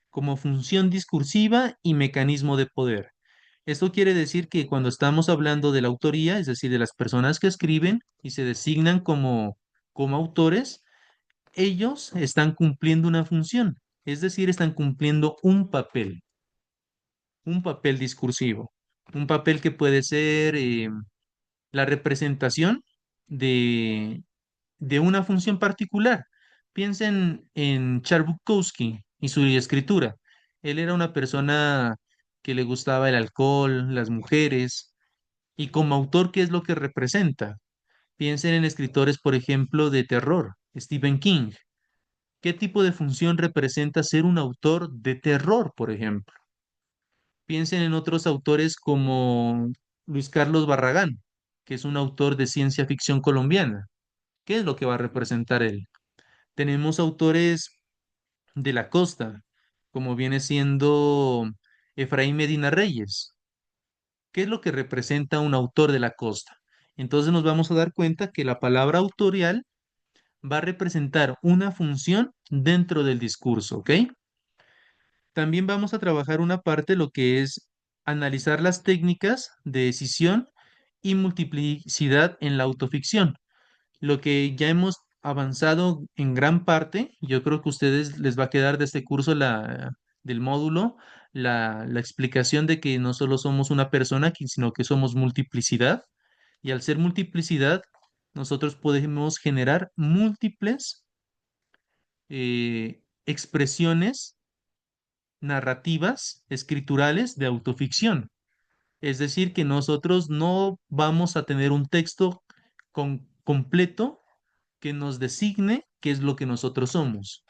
como función discursiva y mecanismo de poder. Esto quiere decir que cuando estamos hablando de la autoría, es decir, de las personas que escriben y se designan como autores, ellos están cumpliendo una función, es decir, están cumpliendo un papel discursivo, un papel que puede ser la representación de, de una función particular. Piensen en Charles Bukowski y su escritura. Él era una persona que le gustaba el alcohol, las mujeres, y como autor, ¿qué es lo que representa? Piensen en escritores, por ejemplo, de terror, Stephen King. ¿Qué tipo de función representa ser un autor de terror, por ejemplo? Piensen en otros autores como Luis Carlos Barragán, que es un autor de ciencia ficción colombiana. ¿Qué es lo que va a representar él? Tenemos autores de la costa, como viene siendo Efraín Medina Reyes. ¿Qué es lo que representa un autor de la costa? Entonces nos vamos a dar cuenta que la palabra autorial va a representar una función dentro del discurso, ¿ok? También vamos a trabajar una parte, lo que es analizar las técnicas de decisión y multiplicidad en la autoficción. Lo que ya hemos avanzado en gran parte, yo creo que a ustedes les va a quedar de este curso del módulo la explicación de que no solo somos una persona, sino que somos multiplicidad. Y al ser multiplicidad, nosotros podemos generar múltiples expresiones narrativas, escriturales de autoficción. Es decir, que nosotros no vamos a tener un texto completo que nos designe qué es lo que nosotros somos,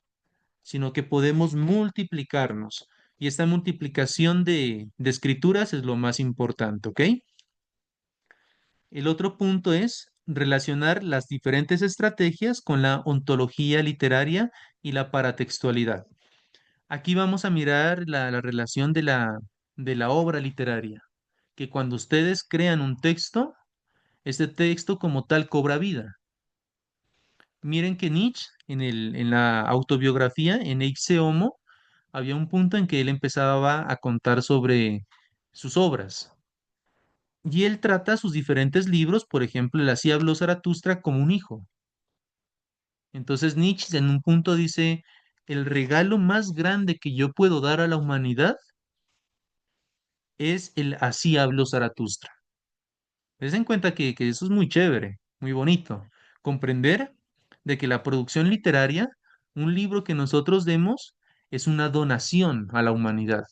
sino que podemos multiplicarnos. Y esta multiplicación de escrituras es lo más importante, ¿ok? El otro punto es relacionar las diferentes estrategias con la ontología literaria y la paratextualidad. Aquí vamos a mirar la relación de la obra literaria, que cuando ustedes crean un texto, este texto como tal cobra vida. Miren que Nietzsche, en la autobiografía, en Ecce Homo, había un punto en que él empezaba a contar sobre sus obras. Y él trata sus diferentes libros, por ejemplo, el Así habló Zaratustra, como un hijo. Entonces Nietzsche en un punto dice, el regalo más grande que yo puedo dar a la humanidad es el Así habló Zaratustra. Les en cuenta que eso es muy chévere, muy bonito. Comprender de que la producción literaria, un libro que nosotros demos, es una donación a la humanidad.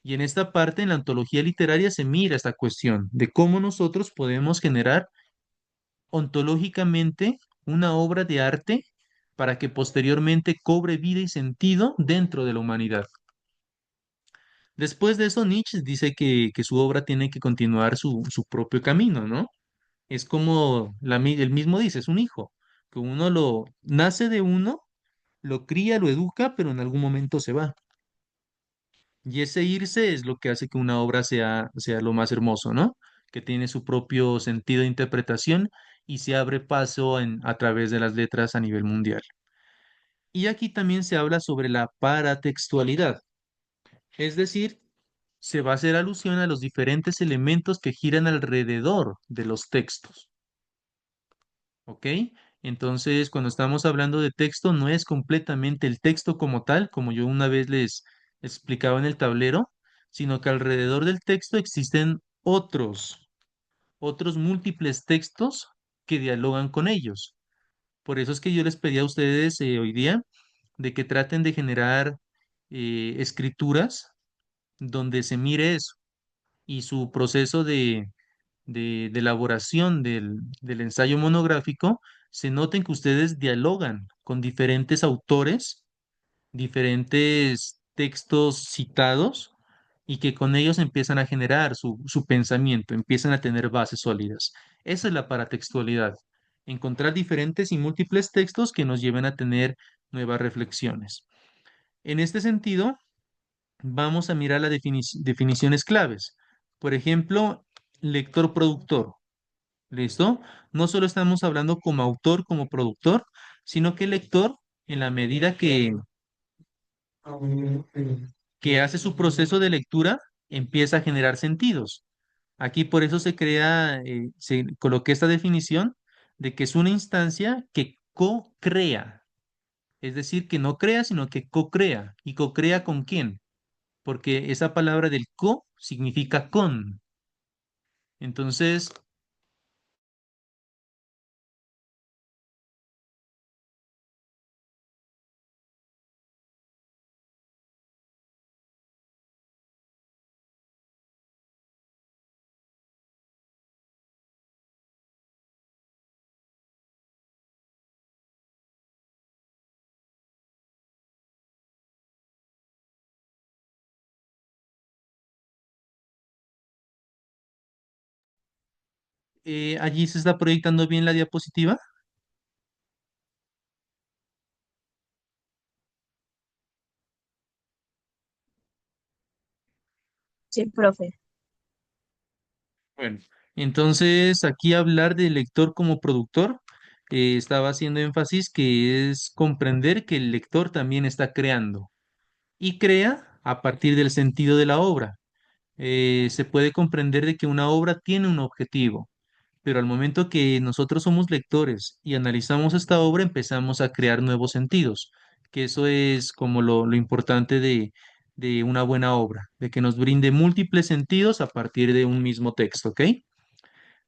Y en esta parte, en la antología literaria, se mira esta cuestión de cómo nosotros podemos generar ontológicamente una obra de arte para que posteriormente cobre vida y sentido dentro de la humanidad. Después de eso, Nietzsche dice que su obra tiene que continuar su propio camino, ¿no? Es como él mismo dice, es un hijo, que uno lo nace de uno, lo cría, lo educa, pero en algún momento se va. Y ese irse es lo que hace que una obra sea lo más hermoso, ¿no? Que tiene su propio sentido de interpretación y se abre paso a través de las letras a nivel mundial. Y aquí también se habla sobre la paratextualidad, es decir, se va a hacer alusión a los diferentes elementos que giran alrededor de los textos. ¿Ok? Entonces, cuando estamos hablando de texto, no es completamente el texto como tal, como yo una vez les explicaba en el tablero, sino que alrededor del texto existen otros múltiples textos que dialogan con ellos. Por eso es que yo les pedí a ustedes hoy día de que traten de generar escrituras donde se mire eso y su proceso de elaboración del ensayo monográfico, se noten que ustedes dialogan con diferentes autores, diferentes textos citados, y que con ellos empiezan a generar su pensamiento, empiezan a tener bases sólidas. Esa es la paratextualidad, encontrar diferentes y múltiples textos que nos lleven a tener nuevas reflexiones. En este sentido, vamos a mirar las definiciones claves. Por ejemplo, lector-productor. ¿Listo? No solo estamos hablando como autor, como productor, sino que el lector, en la medida que hace su proceso de lectura, empieza a generar sentidos. Aquí por eso se coloqué esta definición de que es una instancia que co-crea, es decir, que no crea, sino que co-crea. ¿Y co-crea con quién? Porque esa palabra del co significa con. Entonces, allí se está proyectando bien la diapositiva. Sí, profe. Bueno, entonces aquí hablar del lector como productor, estaba haciendo énfasis que es comprender que el lector también está creando y crea a partir del sentido de la obra. Se puede comprender de que una obra tiene un objetivo, pero al momento que nosotros somos lectores y analizamos esta obra, empezamos a crear nuevos sentidos, que eso es como lo importante de una buena obra, de que nos brinde múltiples sentidos a partir de un mismo texto, ¿ok?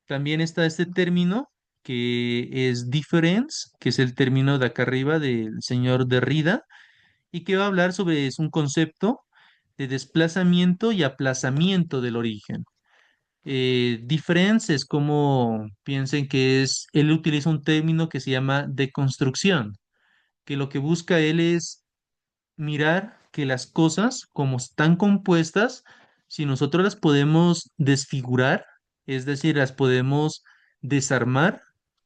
También está este término que es difference, que es el término de acá arriba del señor Derrida, y que va a hablar sobre, es un concepto de desplazamiento y aplazamiento del origen. Difference es como piensen que es, él utiliza un término que se llama deconstrucción, que lo que busca él es mirar que las cosas, como están compuestas, si nosotros las podemos desfigurar, es decir, las podemos desarmar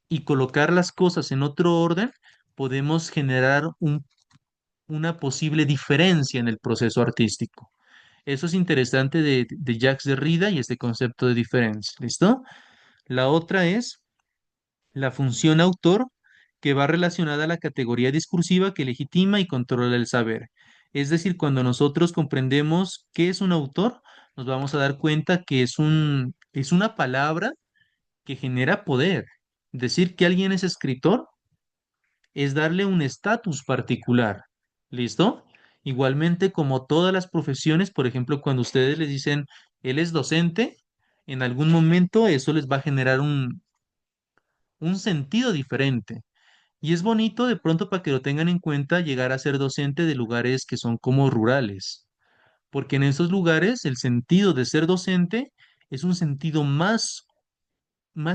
y colocar las cosas en otro orden, podemos generar una posible diferencia en el proceso artístico. Eso es interesante de Jacques Derrida y este concepto de diferencia. ¿Listo? La otra es la función autor, que va relacionada a la categoría discursiva que legitima y controla el saber. Es decir, cuando nosotros comprendemos qué es un autor, nos vamos a dar cuenta que es una palabra que genera poder. Decir que alguien es escritor es darle un estatus particular. ¿Listo? Igualmente, como todas las profesiones, por ejemplo, cuando ustedes les dicen, él es docente, en algún momento eso les va a generar un sentido diferente. Y es bonito de pronto para que lo tengan en cuenta llegar a ser docente de lugares que son como rurales, porque en esos lugares el sentido de ser docente es un sentido más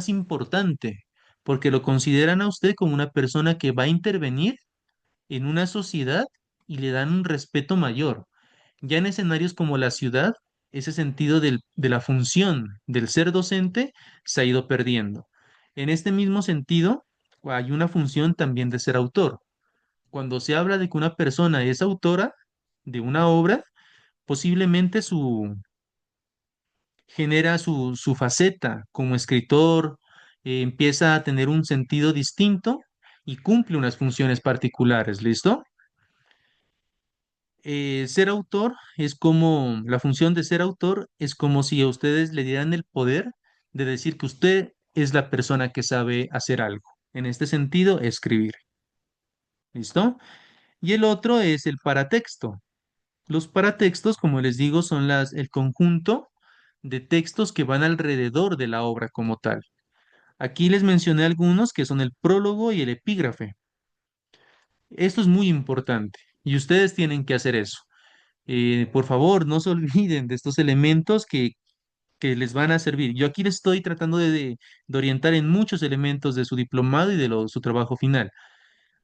importante, porque lo consideran a usted como una persona que va a intervenir en una sociedad y le dan un respeto mayor. Ya en escenarios como la ciudad, ese sentido de la función del ser docente se ha ido perdiendo. En este mismo sentido, hay una función también de ser autor. Cuando se habla de que una persona es autora de una obra, posiblemente genera su faceta como escritor, empieza a tener un sentido distinto y cumple unas funciones particulares, ¿listo? Ser autor es como, la función de ser autor es como si a ustedes le dieran el poder de decir que usted es la persona que sabe hacer algo. En este sentido, escribir. ¿Listo? Y el otro es el paratexto. Los paratextos, como les digo, son el conjunto de textos que van alrededor de la obra como tal. Aquí les mencioné algunos que son el prólogo y el epígrafe. Esto es muy importante y ustedes tienen que hacer eso. Por favor, no se olviden de estos elementos que les van a servir. Yo aquí les estoy tratando de orientar en muchos elementos de su diplomado y de su trabajo final.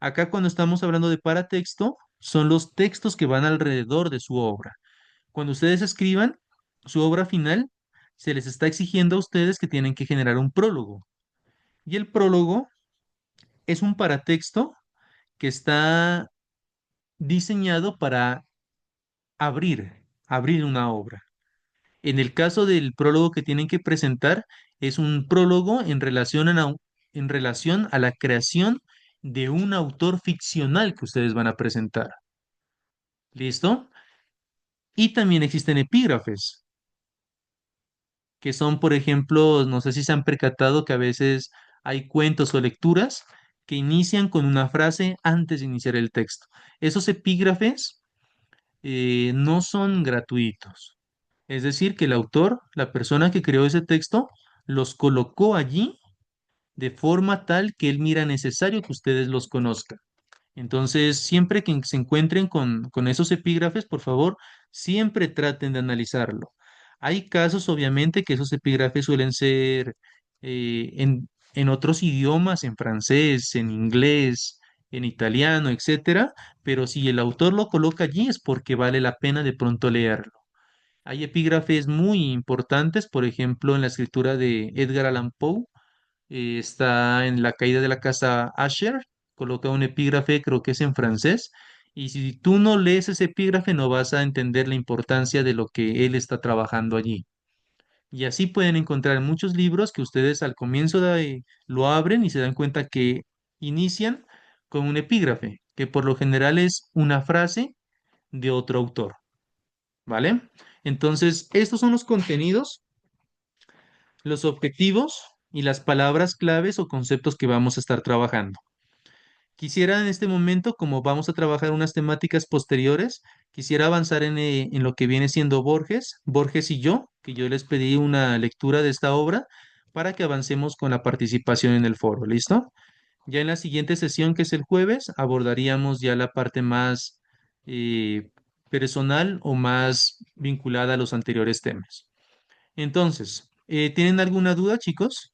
Acá cuando estamos hablando de paratexto, son los textos que van alrededor de su obra. Cuando ustedes escriban su obra final, se les está exigiendo a ustedes que tienen que generar un prólogo. Y el prólogo es un paratexto que está diseñado para abrir una obra. En el caso del prólogo que tienen que presentar, es un prólogo en relación a la creación de un autor ficcional que ustedes van a presentar. ¿Listo? Y también existen epígrafes, que son, por ejemplo, no sé si se han percatado que a veces hay cuentos o lecturas que inician con una frase antes de iniciar el texto. Esos epígrafes no son gratuitos. Es decir, que el autor, la persona que creó ese texto, los colocó allí de forma tal que él mira necesario que ustedes los conozcan. Entonces, siempre que se encuentren con esos epígrafes, por favor, siempre traten de analizarlo. Hay casos, obviamente, que esos epígrafes suelen ser en otros idiomas, en francés, en inglés, en italiano, etcétera, pero si el autor lo coloca allí es porque vale la pena de pronto leerlo. Hay epígrafes muy importantes, por ejemplo, en la escritura de Edgar Allan Poe, está en La caída de la casa Asher, coloca un epígrafe, creo que es en francés, y si tú no lees ese epígrafe no vas a entender la importancia de lo que él está trabajando allí. Y así pueden encontrar muchos libros que ustedes al comienzo lo abren y se dan cuenta que inician con un epígrafe, que por lo general es una frase de otro autor, ¿vale? Entonces, estos son los contenidos, los objetivos y las palabras claves o conceptos que vamos a estar trabajando. Quisiera en este momento, como vamos a trabajar unas temáticas posteriores, quisiera avanzar en lo que viene siendo Borges y yo, que yo les pedí una lectura de esta obra para que avancemos con la participación en el foro. ¿Listo? Ya en la siguiente sesión, que es el jueves, abordaríamos ya la parte más eh, personal o más vinculada a los anteriores temas. Entonces, ¿tienen alguna duda, chicos?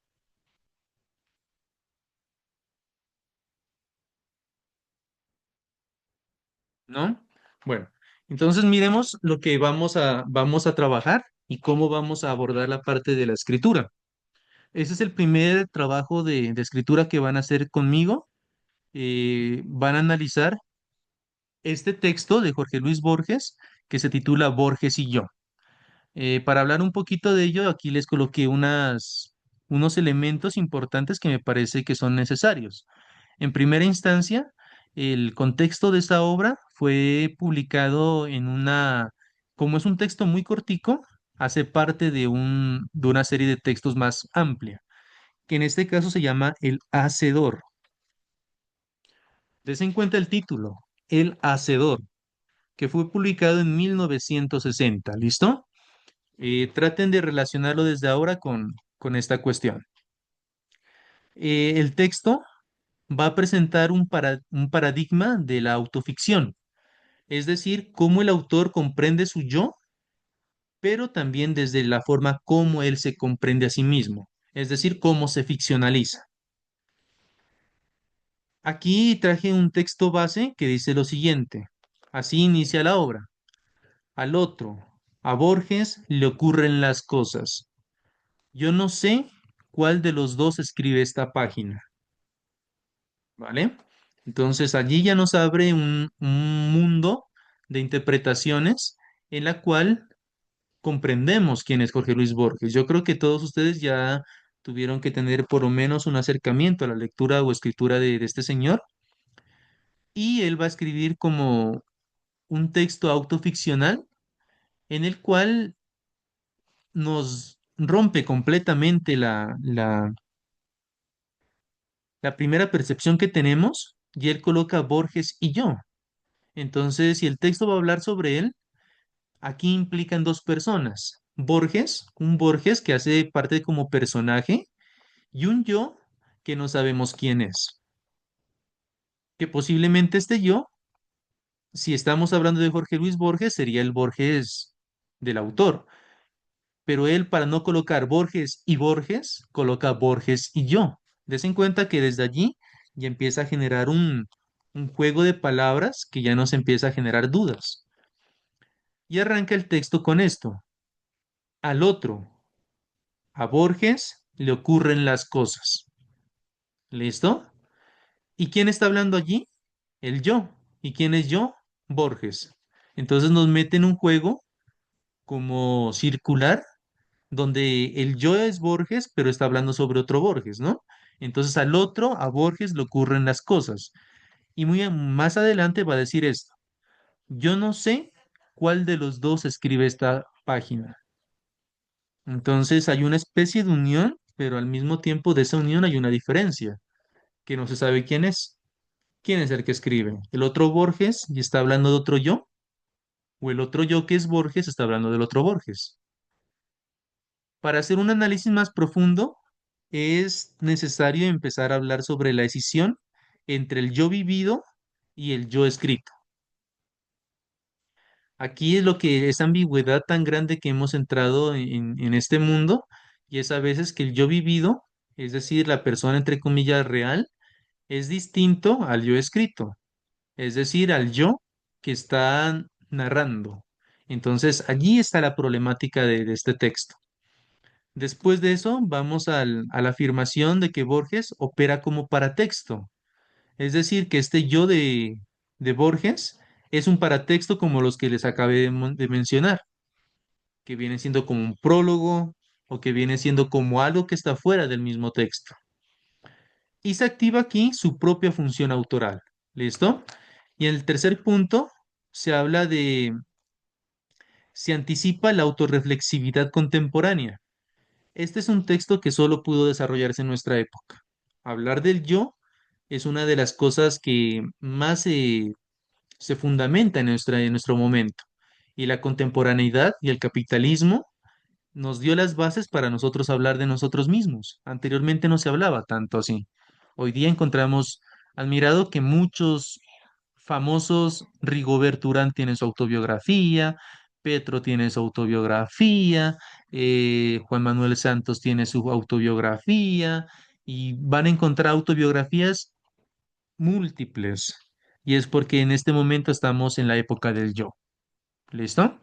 ¿No? Bueno, entonces miremos lo que vamos a trabajar y cómo vamos a abordar la parte de la escritura. Ese es el primer trabajo de escritura que van a hacer conmigo. Van a analizar este texto de Jorge Luis Borges que se titula Borges y yo. Para hablar un poquito de ello, aquí les coloqué unos elementos importantes que me parece que son necesarios. En primera instancia, el contexto de esta obra fue publicado como es un texto muy cortico, hace parte de una serie de textos más amplia, que en este caso se llama El Hacedor. Des en cuenta el título, El Hacedor, que fue publicado en 1960. ¿Listo? Traten de relacionarlo desde ahora con esta cuestión. El texto va a presentar un paradigma de la autoficción, es decir, cómo el autor comprende su yo, pero también desde la forma como él se comprende a sí mismo, es decir, cómo se ficcionaliza. Aquí traje un texto base que dice lo siguiente, así inicia la obra. Al otro, a Borges le ocurren las cosas. Yo no sé cuál de los dos escribe esta página, ¿vale? Entonces allí ya nos abre un mundo de interpretaciones en la cual comprendemos quién es Jorge Luis Borges. Yo creo que todos ustedes ya tuvieron que tener por lo menos un acercamiento a la lectura o escritura de este señor y él va a escribir como un texto autoficcional en el cual nos rompe completamente la primera percepción que tenemos y él coloca Borges y yo. Entonces, si el texto va a hablar sobre él, aquí implican dos personas. Borges, un Borges que hace parte como personaje y un yo que no sabemos quién es. Que posiblemente este yo, si estamos hablando de Jorge Luis Borges, sería el Borges del autor. Pero él, para no colocar Borges y Borges, coloca Borges y yo. Des en cuenta que desde allí ya empieza a generar un juego de palabras que ya nos empieza a generar dudas. Y arranca el texto con esto. Al otro, a Borges, le ocurren las cosas. ¿Listo? ¿Y quién está hablando allí? El yo. ¿Y quién es yo? Borges. Entonces nos mete en un juego como circular donde el yo es Borges, pero está hablando sobre otro Borges, ¿no? Entonces al otro, a Borges, le ocurren las cosas. Y más adelante va a decir esto. Yo no sé cuál de los dos escribe esta página. Entonces hay una especie de unión, pero al mismo tiempo de esa unión hay una diferencia, que no se sabe quién es. ¿Quién es el que escribe? ¿El otro Borges y está hablando de otro yo? ¿O el otro yo que es Borges está hablando del otro Borges? Para hacer un análisis más profundo, es necesario empezar a hablar sobre la escisión entre el yo vivido y el yo escrito. Aquí es lo que esa ambigüedad tan grande que hemos entrado en este mundo, y es a veces que el yo vivido, es decir, la persona entre comillas real, es distinto al yo escrito, es decir, al yo que está narrando. Entonces, allí está la problemática de este texto. Después de eso, vamos a la afirmación de que Borges opera como paratexto, es decir, que este yo de Borges es un paratexto como los que les acabé de mencionar, que viene siendo como un prólogo o que viene siendo como algo que está fuera del mismo texto. Y se activa aquí su propia función autoral. ¿Listo? Y en el tercer punto se habla se anticipa la autorreflexividad contemporánea. Este es un texto que solo pudo desarrollarse en nuestra época. Hablar del yo es una de las cosas que más se fundamenta en nuestro momento. Y la contemporaneidad y el capitalismo nos dio las bases para nosotros hablar de nosotros mismos. Anteriormente no se hablaba tanto así. Hoy día encontramos admirado que muchos famosos, Rigobert Urán tiene su autobiografía, Petro tiene su autobiografía, Juan Manuel Santos tiene su autobiografía, y van a encontrar autobiografías múltiples. Y es porque en este momento estamos en la época del yo. ¿Listo?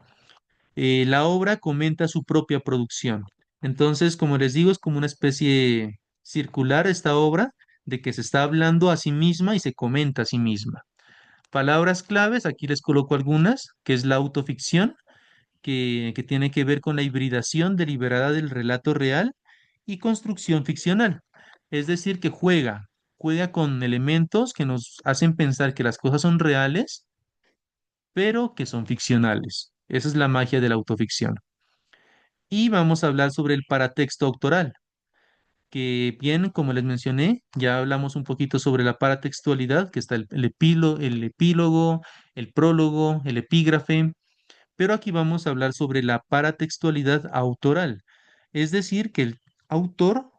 La obra comenta su propia producción. Entonces, como les digo, es como una especie circular esta obra de que se está hablando a sí misma y se comenta a sí misma. Palabras claves, aquí les coloco algunas, que es la autoficción, que tiene que ver con la hibridación deliberada del relato real y construcción ficcional. Es decir, que juega con elementos que nos hacen pensar que las cosas son reales, pero que son ficcionales. Esa es la magia de la autoficción. Y vamos a hablar sobre el paratexto autoral, que bien, como les mencioné, ya hablamos un poquito sobre la paratextualidad, que está el epílogo, el prólogo, el epígrafe, pero aquí vamos a hablar sobre la paratextualidad autoral, es decir, que el autor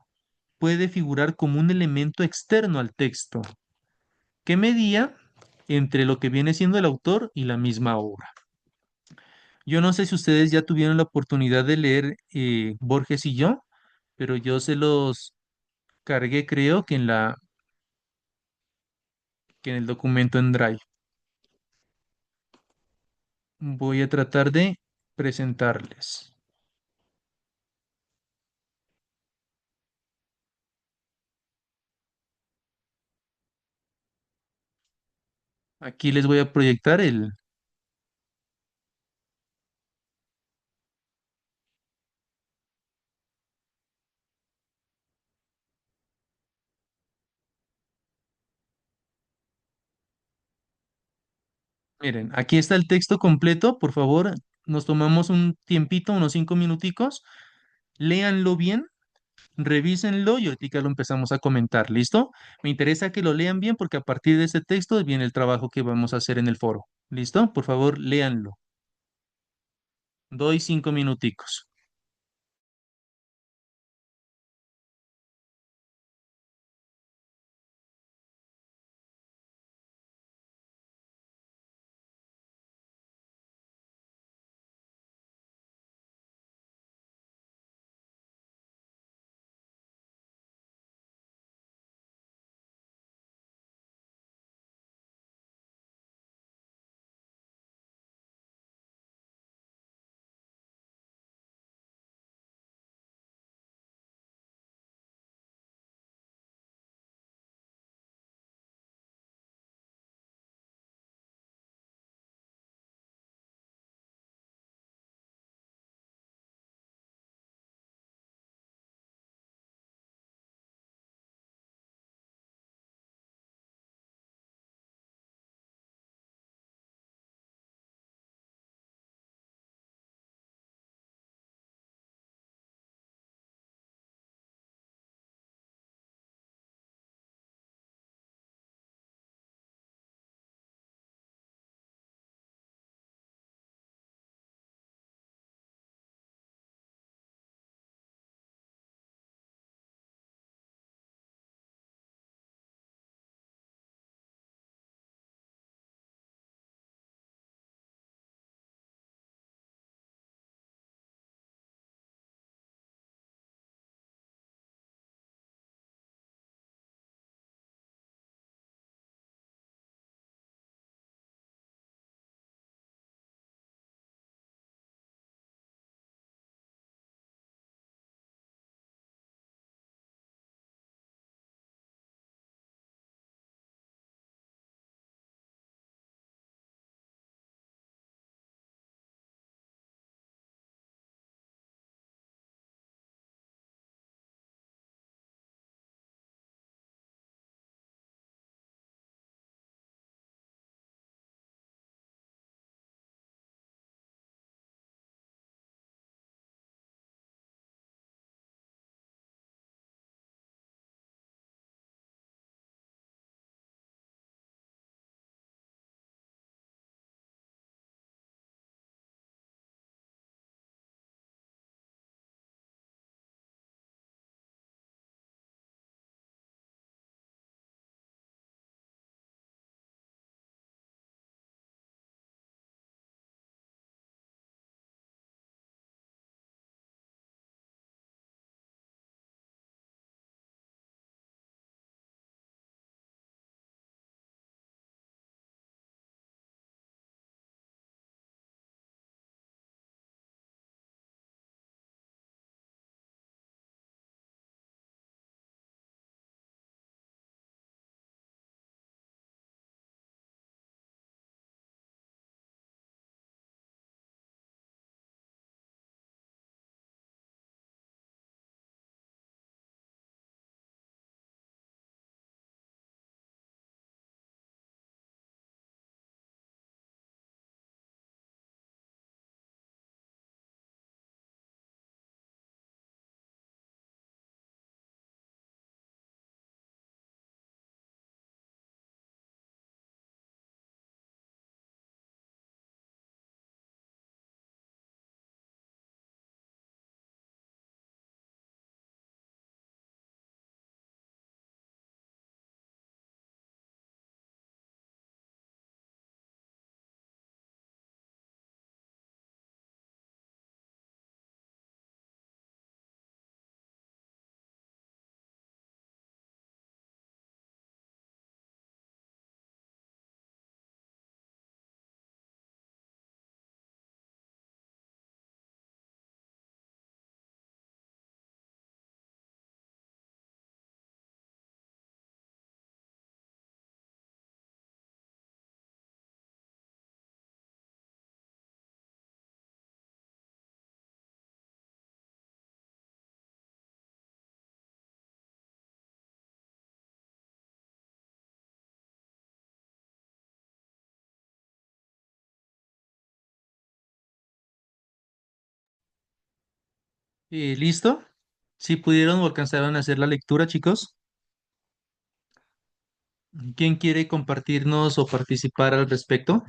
puede figurar como un elemento externo al texto, que medía entre lo que viene siendo el autor y la misma obra. Yo no sé si ustedes ya tuvieron la oportunidad de leer Borges y yo, pero yo se los cargué, creo que que en el documento en Drive. Voy a tratar de presentarles. Aquí les voy a proyectar Miren, aquí está el texto completo. Por favor, nos tomamos un tiempito, unos 5 minuticos. Léanlo bien, revísenlo y ahorita lo empezamos a comentar. ¿Listo? Me interesa que lo lean bien porque a partir de ese texto viene el trabajo que vamos a hacer en el foro. ¿Listo? Por favor, léanlo. Doy 5 minuticos. ¿Listo? ¿Si pudieron o alcanzaron a hacer la lectura, chicos? ¿Quién quiere compartirnos o participar al respecto?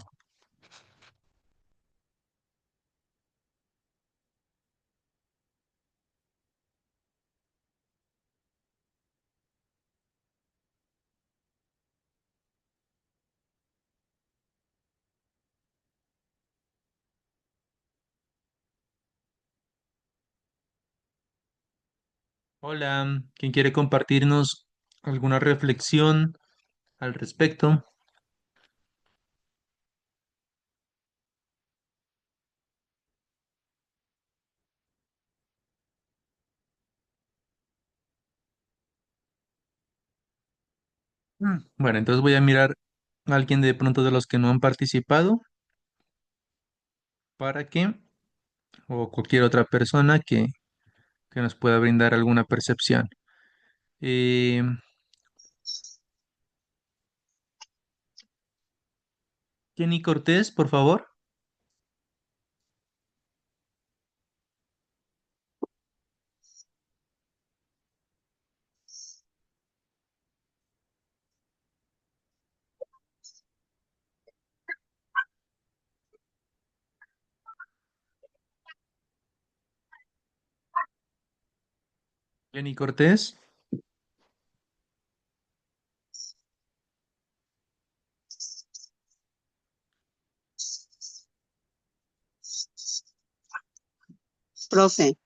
Hola, ¿quién quiere compartirnos alguna reflexión al respecto? Bueno, entonces voy a mirar a alguien de pronto de los que no han participado para que, o cualquier otra persona que nos pueda brindar alguna percepción. Eh, Jenny Cortés, por favor. Jenny Cortés. Profe,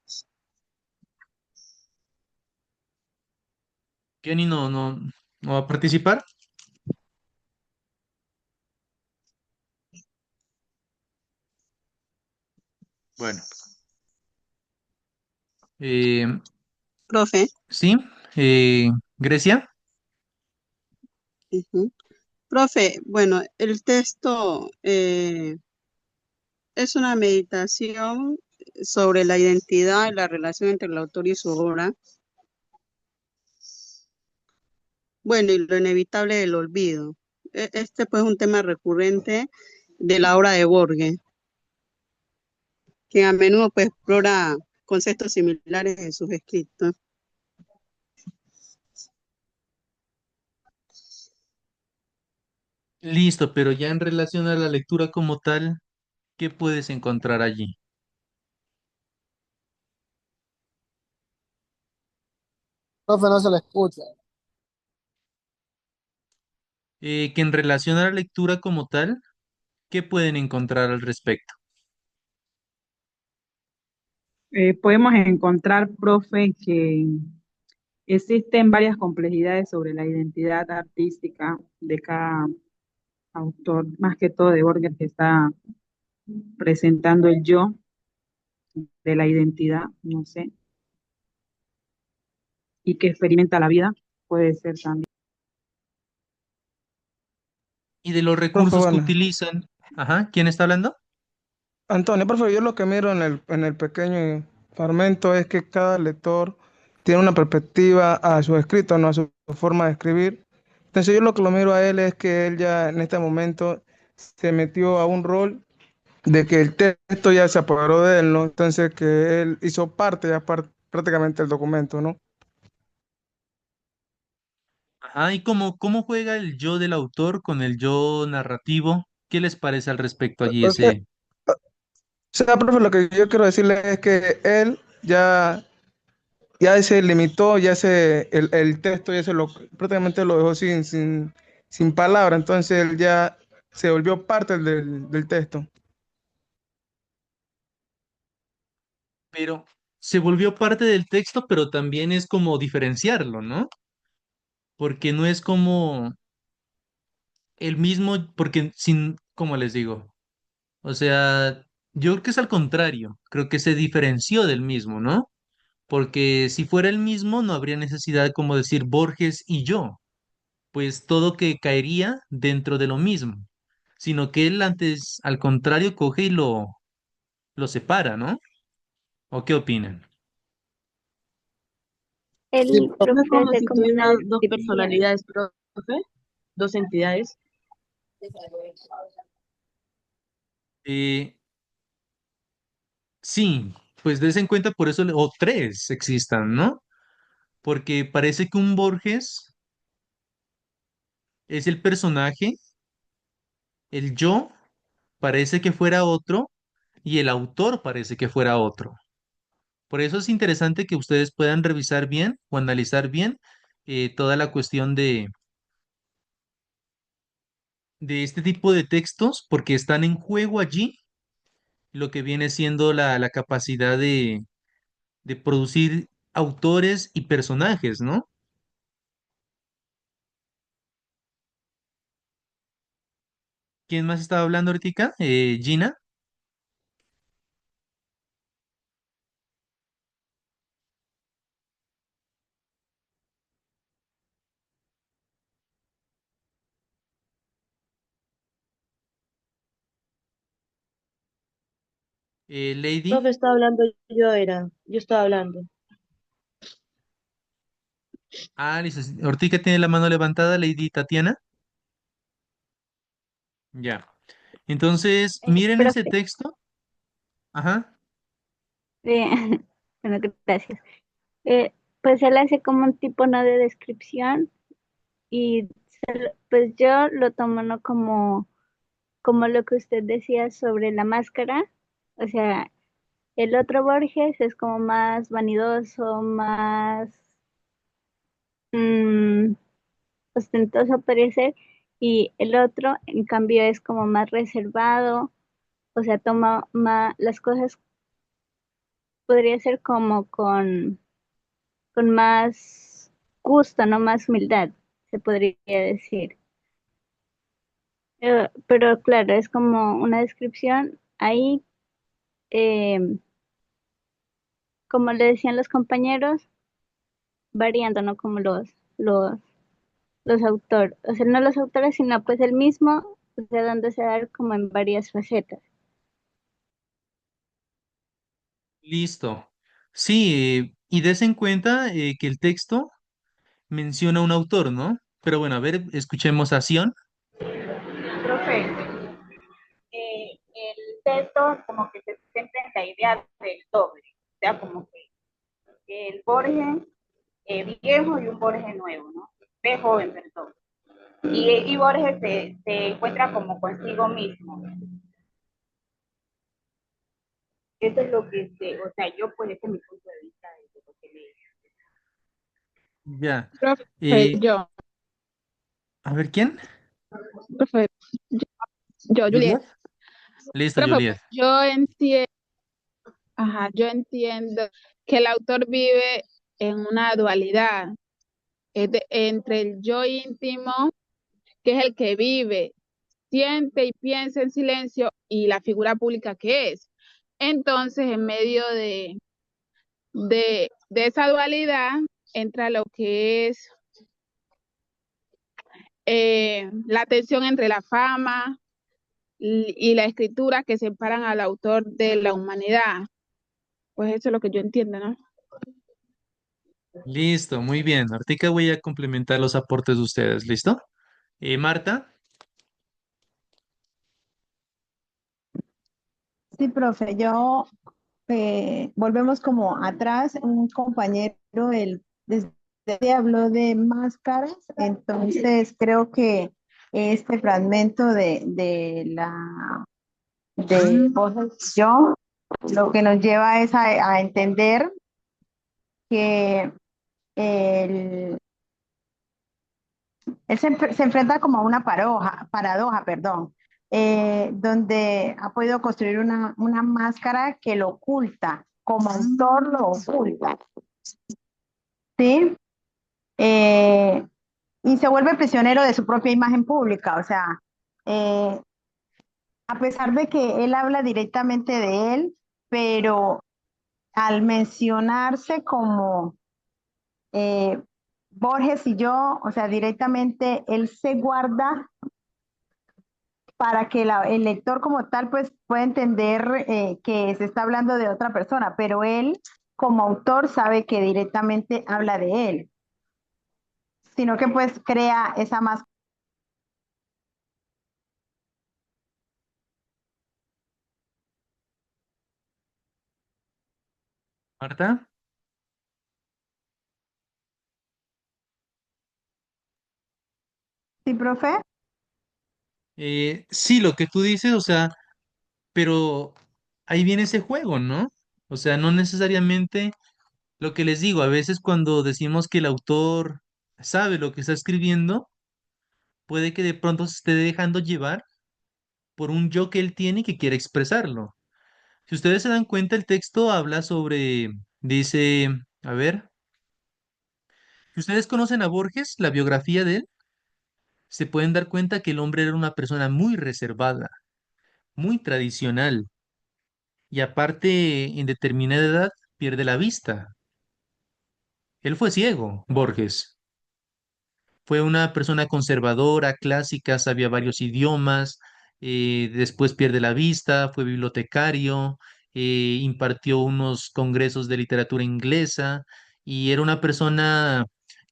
Jenny no va a participar. Bueno, eh, profe, sí, Grecia. ujú. Profe, bueno, el texto es una meditación sobre la identidad y la relación entre el autor y su obra. Bueno, y lo inevitable del olvido. Este pues es un tema recurrente de la obra de Borges, que a menudo pues explora conceptos similares en sus escritos. Listo, pero ya en relación a la lectura como tal, ¿qué puedes encontrar allí? Profe, no se le escucha. Que en relación a la lectura como tal, ¿qué pueden encontrar al respecto? Podemos encontrar, profe, que existen varias complejidades sobre la identidad artística de cada autor, más que todo de Borges, que está presentando el yo de la identidad, no sé, y que experimenta la vida, puede ser también. Y de los Profe, recursos que bueno, utilizan. Ajá, ¿quién está hablando? Antonio, profe, yo lo que miro en el pequeño fragmento es que cada lector tiene una perspectiva a su escrito, no a su forma de escribir. Entonces yo lo que lo miro a él es que él ya en este momento se metió a un rol de que el texto ya se apoderó de él, ¿no? Entonces que él hizo parte ya prácticamente del documento, ¿no? Ajá, ¿y cómo juega el yo del autor con el yo narrativo? ¿Qué les parece al respecto allí O sea, ese? profe, lo que yo quiero decirle es que él ya se limitó, el texto prácticamente lo dejó sin palabra, entonces él ya se volvió parte del texto. Pero se volvió parte del texto, pero también es como diferenciarlo, ¿no? Porque no es como el mismo, porque sin, ¿cómo les digo? O sea, yo creo que es al contrario, creo que se diferenció del mismo, ¿no? Porque si fuera el mismo, no habría necesidad como decir Borges y yo, pues todo que caería dentro de lo mismo, sino que él antes, al contrario, coge y lo separa, ¿no? ¿O qué opinan? Sí, El profe. No es como profe, si como tuviera les dos decía, personalidades, profe, dos entidades. Eh, sí, pues des en cuenta por eso, o tres existan, ¿no? Porque parece que un Borges es el personaje, el yo parece que fuera otro y el autor parece que fuera otro. Por eso es interesante que ustedes puedan revisar bien o analizar bien toda la cuestión de este tipo de textos, porque están en juego allí lo que viene siendo la capacidad de producir autores y personajes, ¿no? ¿Quién más estaba hablando ahorita? Gina, Profe, Lady. estaba hablando yo estaba hablando. Ah, listo. Ortica tiene la mano levantada, Lady Tatiana. Ya. Entonces, miren ese Profe, texto. Ajá. bueno, gracias. Pues él hace como un tipo no de descripción y pues yo lo tomo no como lo que usted decía sobre la máscara. O sea, el otro Borges es como más vanidoso, más mm, ostentoso podría ser, y el otro, en cambio, es como más reservado, o sea, toma más, las cosas podría ser como con más gusto, no más humildad, se podría decir. Pero claro, es como una descripción ahí, eh, como le decían los compañeros, variando, ¿no? Como los autores, o sea, no los autores, sino pues el mismo, o sea, dándose a dar como en varias facetas. Listo. Sí, y des en cuenta que el texto menciona un autor, ¿no? Pero bueno, a ver, escuchemos a Sion. Profe, el texto como que se centra en la idea del doble, o sea, como que el Borges viejo y un Borges nuevo, ¿no? De joven, perdón. Y Borges se encuentra como consigo mismo. Eso es lo que o sea, yo pues ese es mi punto de vista de lo que leí. Ya. Profe, Eh, yo, a ver, ¿quién? profe, yo, Juliet. ¿Juliet? Listo, Profe, Juliet. pues yo entiendo, ajá, yo entiendo que el autor vive en una dualidad entre el yo íntimo, que es el que vive, siente y piensa en silencio, y la figura pública que es. Entonces, en medio de esa dualidad entra lo que es la tensión entre la fama y la escritura que separan al autor de la humanidad. Pues eso es lo que yo entiendo, ¿no? Listo, muy bien. Ahorita voy a complementar los aportes de ustedes. ¿Listo? Marta. Sí, profe, volvemos como atrás, un compañero, desde habló de máscaras, entonces creo que este fragmento de Voces Yo, lo que nos lleva es a entender que el, él se enfrenta como a una paradoja, perdón, donde ha podido construir una máscara que lo oculta, como autor lo oculta, ¿sí? Eh, y se vuelve prisionero de su propia imagen pública, o sea, eh, a pesar de que él habla directamente de él, pero al mencionarse como eh, Borges y yo, o sea, directamente él se guarda para que el lector como tal pues pueda entender que se está hablando de otra persona, pero él como autor sabe que directamente habla de él, sino que pues crea esa más. Marta. ¿Sí, profe? Sí, lo que tú dices, o sea, pero ahí viene ese juego, ¿no? O sea, no necesariamente lo que les digo, a veces cuando decimos que el autor sabe lo que está escribiendo, puede que de pronto se esté dejando llevar por un yo que él tiene y que quiere expresarlo. Si ustedes se dan cuenta, el texto habla sobre, dice, a ver, si ustedes conocen a Borges, la biografía de él, se pueden dar cuenta que el hombre era una persona muy reservada, muy tradicional, y aparte, en determinada edad, pierde la vista. Él fue ciego, Borges. Fue una persona conservadora, clásica, sabía varios idiomas, después pierde la vista, fue bibliotecario, impartió unos congresos de literatura inglesa y era una persona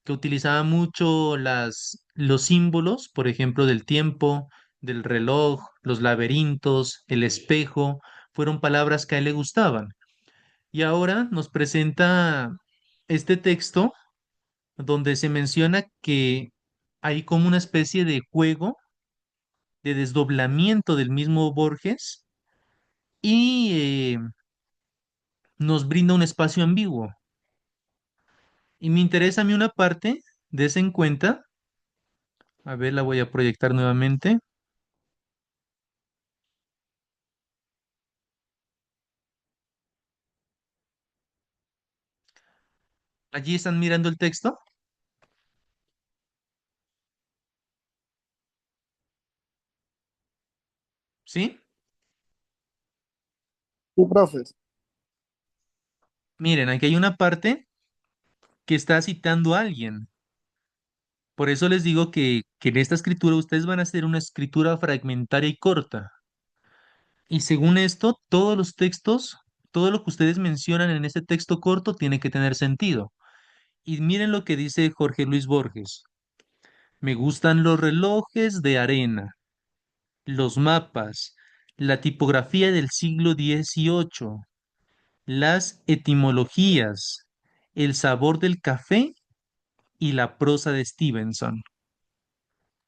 que utilizaba mucho los símbolos, por ejemplo, del tiempo, del reloj, los laberintos, el espejo, fueron palabras que a él le gustaban. Y ahora nos presenta este texto donde se menciona que hay como una especie de juego de desdoblamiento del mismo Borges y nos brinda un espacio ambiguo. Y me interesa a mí una parte de ese en cuenta. A ver, la voy a proyectar nuevamente. Allí están mirando el texto. ¿Sí? Sí, profes. Miren, aquí hay una parte que está citando a alguien. Por eso les digo que en esta escritura ustedes van a hacer una escritura fragmentaria y corta. Y según esto, todos los textos, todo lo que ustedes mencionan en este texto corto tiene que tener sentido. Y miren lo que dice Jorge Luis Borges. Me gustan los relojes de arena, los mapas, la tipografía del siglo XVIII, las etimologías, el sabor del café y la prosa de Stevenson.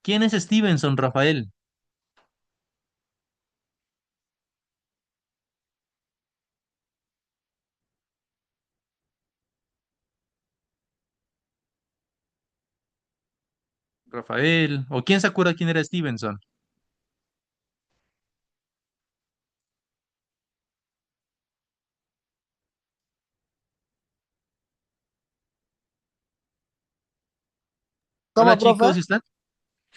¿Quién es Stevenson, Rafael? Rafael, ¿o quién se acuerda quién era Stevenson? ¿Cómo, Hola profe? chicos, ¿están?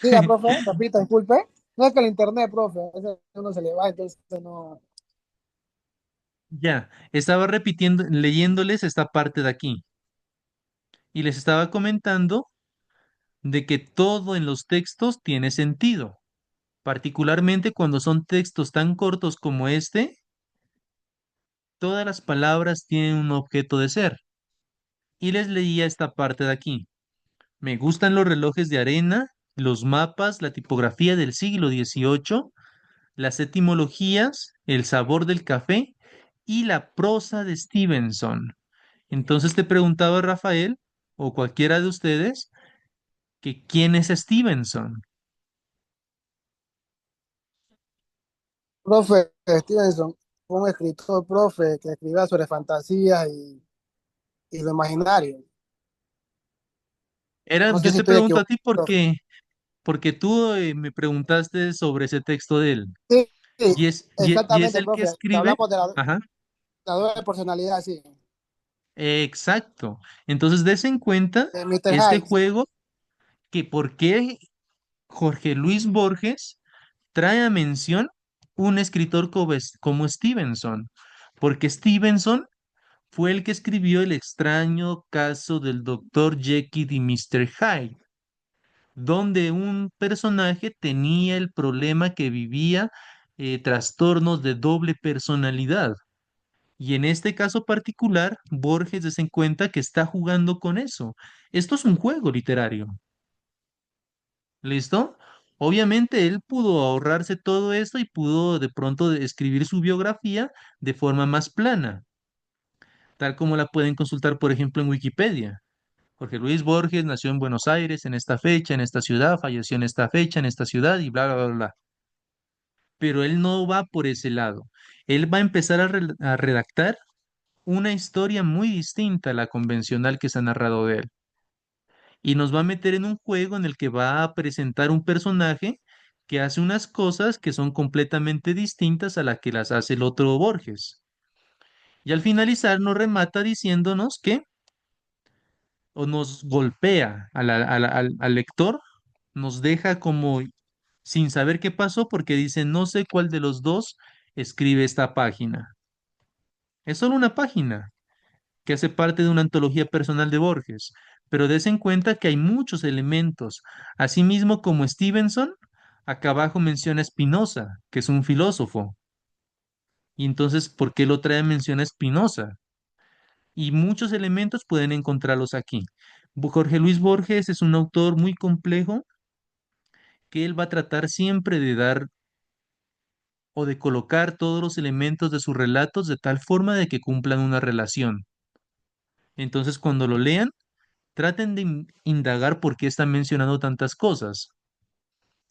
Diga, profe, repita, disculpe. No es que el internet, profe, a veces uno se le va, entonces no. Ya, estaba repitiendo, leyéndoles esta parte de aquí y les estaba comentando de que todo en los textos tiene sentido, particularmente cuando son textos tan cortos como este, todas las palabras tienen un objeto de ser. Y les leía esta parte de aquí. Me gustan los relojes de arena, los mapas, la tipografía del siglo XVIII, las etimologías, el sabor del café y la prosa de Stevenson. Entonces te preguntaba Rafael o cualquiera de ustedes que quién es Stevenson. Profe Stevenson fue un escritor, profe, que escribía sobre fantasías y lo imaginario. No sé Yo si te estoy pregunto a equivocado, ti profe. porque tú me preguntaste sobre ese texto de él. Sí, sí, Y es exactamente, el que profe. escribe. Hablamos de Ajá, la doble personalidad, sí. exacto. Entonces, des en cuenta De Mr. este Hyde, sí. juego que por qué Jorge Luis Borges trae a mención un escritor como Stevenson. Porque Stevenson fue el que escribió el extraño caso del doctor Jekyll y Mr. Hyde, donde un personaje tenía el problema que vivía trastornos de doble personalidad. Y en este caso particular, Borges se en cuenta que está jugando con eso. Esto es un juego literario. ¿Listo? Obviamente él pudo ahorrarse todo esto y pudo de pronto escribir su biografía de forma más plana. tal como la pueden consultar, por ejemplo, en Wikipedia. Jorge Luis Borges nació en Buenos Aires en esta fecha, en esta ciudad, falleció en esta fecha, en esta ciudad y bla, bla, bla, bla. Pero él no va por ese lado. Él va a empezar a redactar una historia muy distinta a la convencional que se ha narrado de él. Y nos va a meter en un juego en el que va a presentar un personaje que hace unas cosas que son completamente distintas a las que las hace el otro Borges. Y al finalizar nos remata diciéndonos que, o nos golpea al lector, nos deja como sin saber qué pasó porque dice, no sé cuál de los dos escribe esta página. Es solo una página que hace parte de una antología personal de Borges, pero des en cuenta que hay muchos elementos. Asimismo, como Stevenson, acá abajo menciona a Spinoza, que es un filósofo. Y entonces, ¿por qué lo trae mención a Spinoza? Y muchos elementos pueden encontrarlos aquí. Jorge Luis Borges es un autor muy complejo que él va a tratar siempre de dar o de colocar todos los elementos de sus relatos de tal forma de que cumplan una relación. Entonces, cuando lo lean, traten de indagar por qué están mencionando tantas cosas.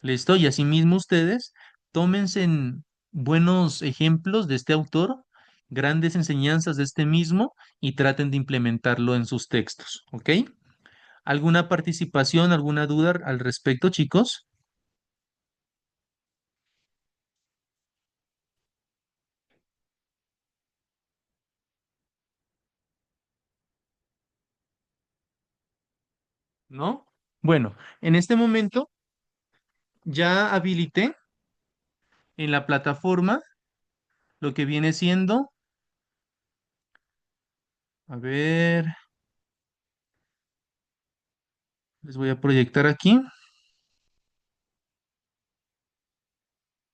¿Listo? Y asimismo ustedes, tómense en buenos ejemplos de este autor, grandes enseñanzas de este mismo y traten de implementarlo en sus textos. ¿Ok? ¿Alguna participación, alguna duda al respecto, chicos? ¿No? Bueno, en este momento ya habilité en la plataforma lo que viene siendo, a ver, les voy a proyectar aquí.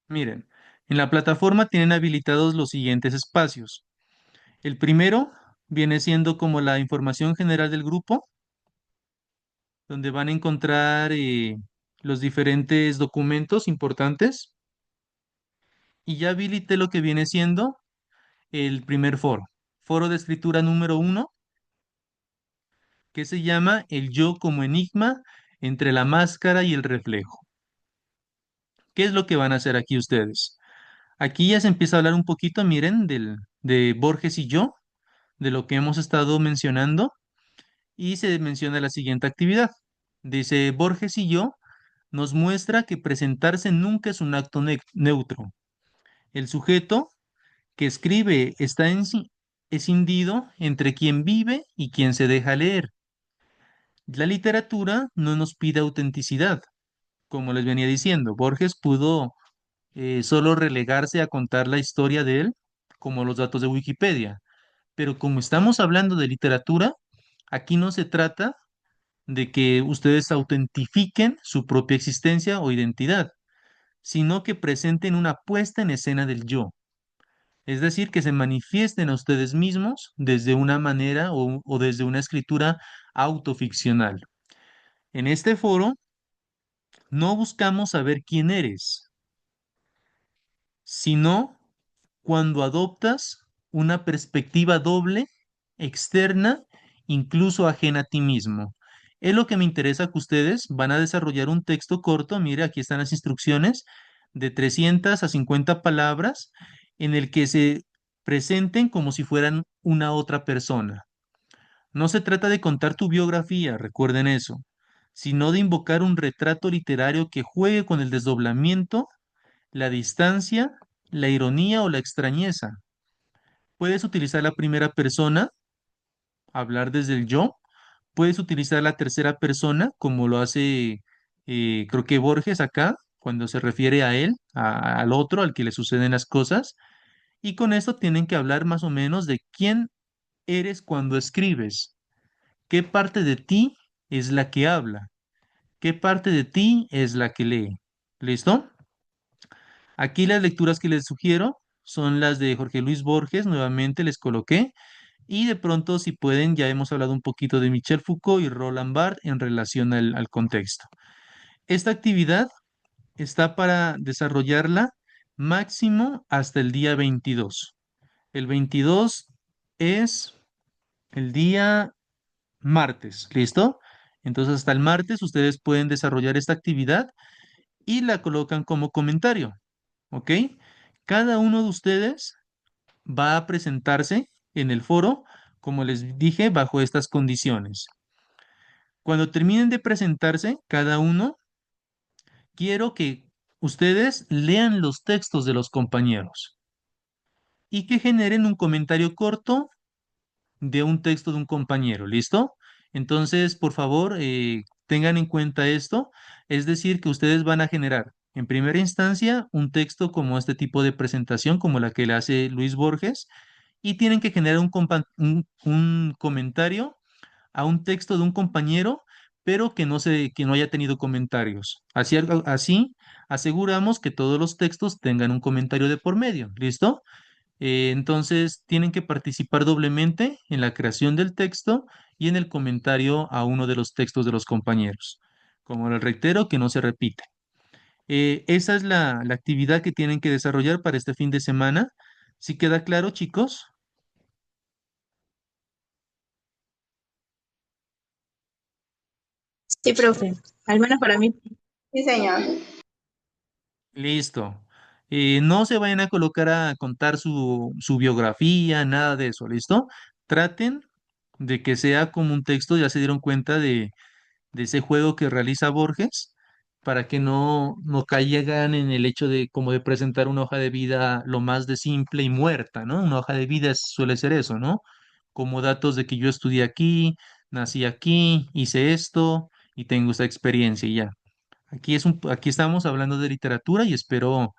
Miren, en la plataforma tienen habilitados los siguientes espacios. El primero viene siendo como la información general del grupo, donde van a encontrar los diferentes documentos importantes. Y ya habilité lo que viene siendo el primer foro, foro de escritura número 1, que se llama El yo como enigma entre la máscara y el reflejo. ¿Qué es lo que van a hacer aquí ustedes? Aquí ya se empieza a hablar un poquito, miren, de Borges y yo, de lo que hemos estado mencionando, y se menciona la siguiente actividad. Dice, Borges y yo nos muestra que presentarse nunca es un acto neutro. El sujeto que escribe está escindido entre quien vive y quien se deja leer. La literatura no nos pide autenticidad, como les venía diciendo. Borges pudo solo relegarse a contar la historia de él, como los datos de Wikipedia. Pero como estamos hablando de literatura, aquí no se trata de que ustedes autentifiquen su propia existencia o identidad, sino que presenten una puesta en escena del yo. Es decir, que se manifiesten a ustedes mismos desde una manera o desde una escritura autoficcional. En este foro no buscamos saber quién eres, sino cuando adoptas una perspectiva doble, externa, incluso ajena a ti mismo. Es lo que me interesa que ustedes van a desarrollar un texto corto, mire, aquí están las instrucciones, de 300 a 50 palabras, en el que se presenten como si fueran una otra persona. No se trata de contar tu biografía, recuerden eso, sino de invocar un retrato literario que juegue con el desdoblamiento, la distancia, la ironía o la extrañeza. Puedes utilizar la primera persona, hablar desde el yo. Puedes utilizar la tercera persona, como lo hace, creo que Borges acá, cuando se refiere a él, al otro, al que le suceden las cosas. Y con esto tienen que hablar más o menos de quién eres cuando escribes. ¿Qué parte de ti es la que habla? ¿Qué parte de ti es la que lee? ¿Listo? Aquí las lecturas que les sugiero son las de Jorge Luis Borges, nuevamente les coloqué, y de pronto si pueden, ya hemos hablado un poquito de Michel Foucault y Roland Barthes en relación al contexto. Esta actividad está para desarrollarla máximo hasta el día 22. El 22 es el día martes, ¿listo? Entonces hasta el martes ustedes pueden desarrollar esta actividad y la colocan como comentario, ¿ok? Cada uno de ustedes va a presentarse en el foro, como les dije, bajo estas condiciones. Cuando terminen de presentarse, cada uno, quiero que ustedes lean los textos de los compañeros y que generen un comentario corto de un texto de un compañero, ¿listo? Entonces, por favor, tengan en cuenta esto, es decir, que ustedes van a generar en primera instancia un texto como este tipo de presentación, como la que le hace Luis Borges, y tienen que generar un comentario a un texto de un compañero, pero que no haya tenido comentarios. Así aseguramos que todos los textos tengan un comentario de por medio, ¿listo? Entonces, tienen que participar doblemente en la creación del texto y en el comentario a uno de los textos de los compañeros. Como les reitero, que no se repite. Esa es la actividad que tienen que desarrollar para este fin de semana. ¿Sí queda claro, chicos? Sí, profe, al menos para mí. Sí, señor. Listo. No se vayan a colocar a contar su biografía, nada de eso, ¿listo? Traten de que sea como un texto, ya se dieron cuenta de ese juego que realiza Borges, para que no caigan en el hecho de como de presentar una hoja de vida lo más de simple y muerta, ¿no? Una hoja de vida suele ser eso, ¿no? Como datos de que yo estudié aquí, nací aquí, hice esto y tengo esta experiencia y ya. Aquí estamos hablando de literatura y espero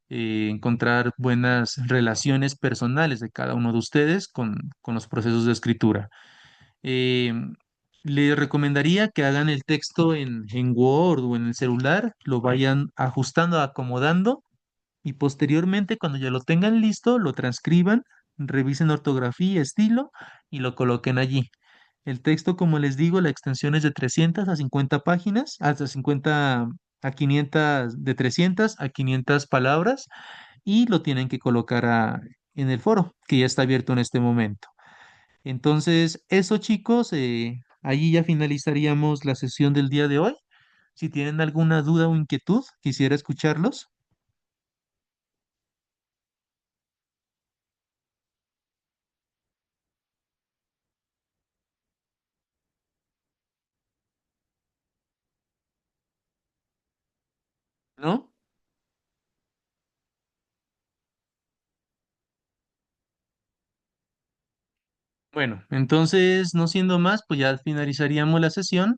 encontrar buenas relaciones personales de cada uno de ustedes con los procesos de escritura. Eh, Le recomendaría que hagan el texto en Word o en el celular, lo vayan ajustando, acomodando y posteriormente, cuando ya lo tengan listo, lo transcriban, revisen ortografía, estilo y lo coloquen allí. El texto, como les digo, la extensión es de 300 a 50 páginas, hasta 50 a 500, de 300 a 500 palabras, y lo tienen que colocar en el foro, que ya está abierto en este momento. Entonces, eso chicos, allí ya finalizaríamos la sesión del día de hoy. Si tienen alguna duda o inquietud, quisiera escucharlos. ¿No? Bueno, entonces, no siendo más, pues ya finalizaríamos la sesión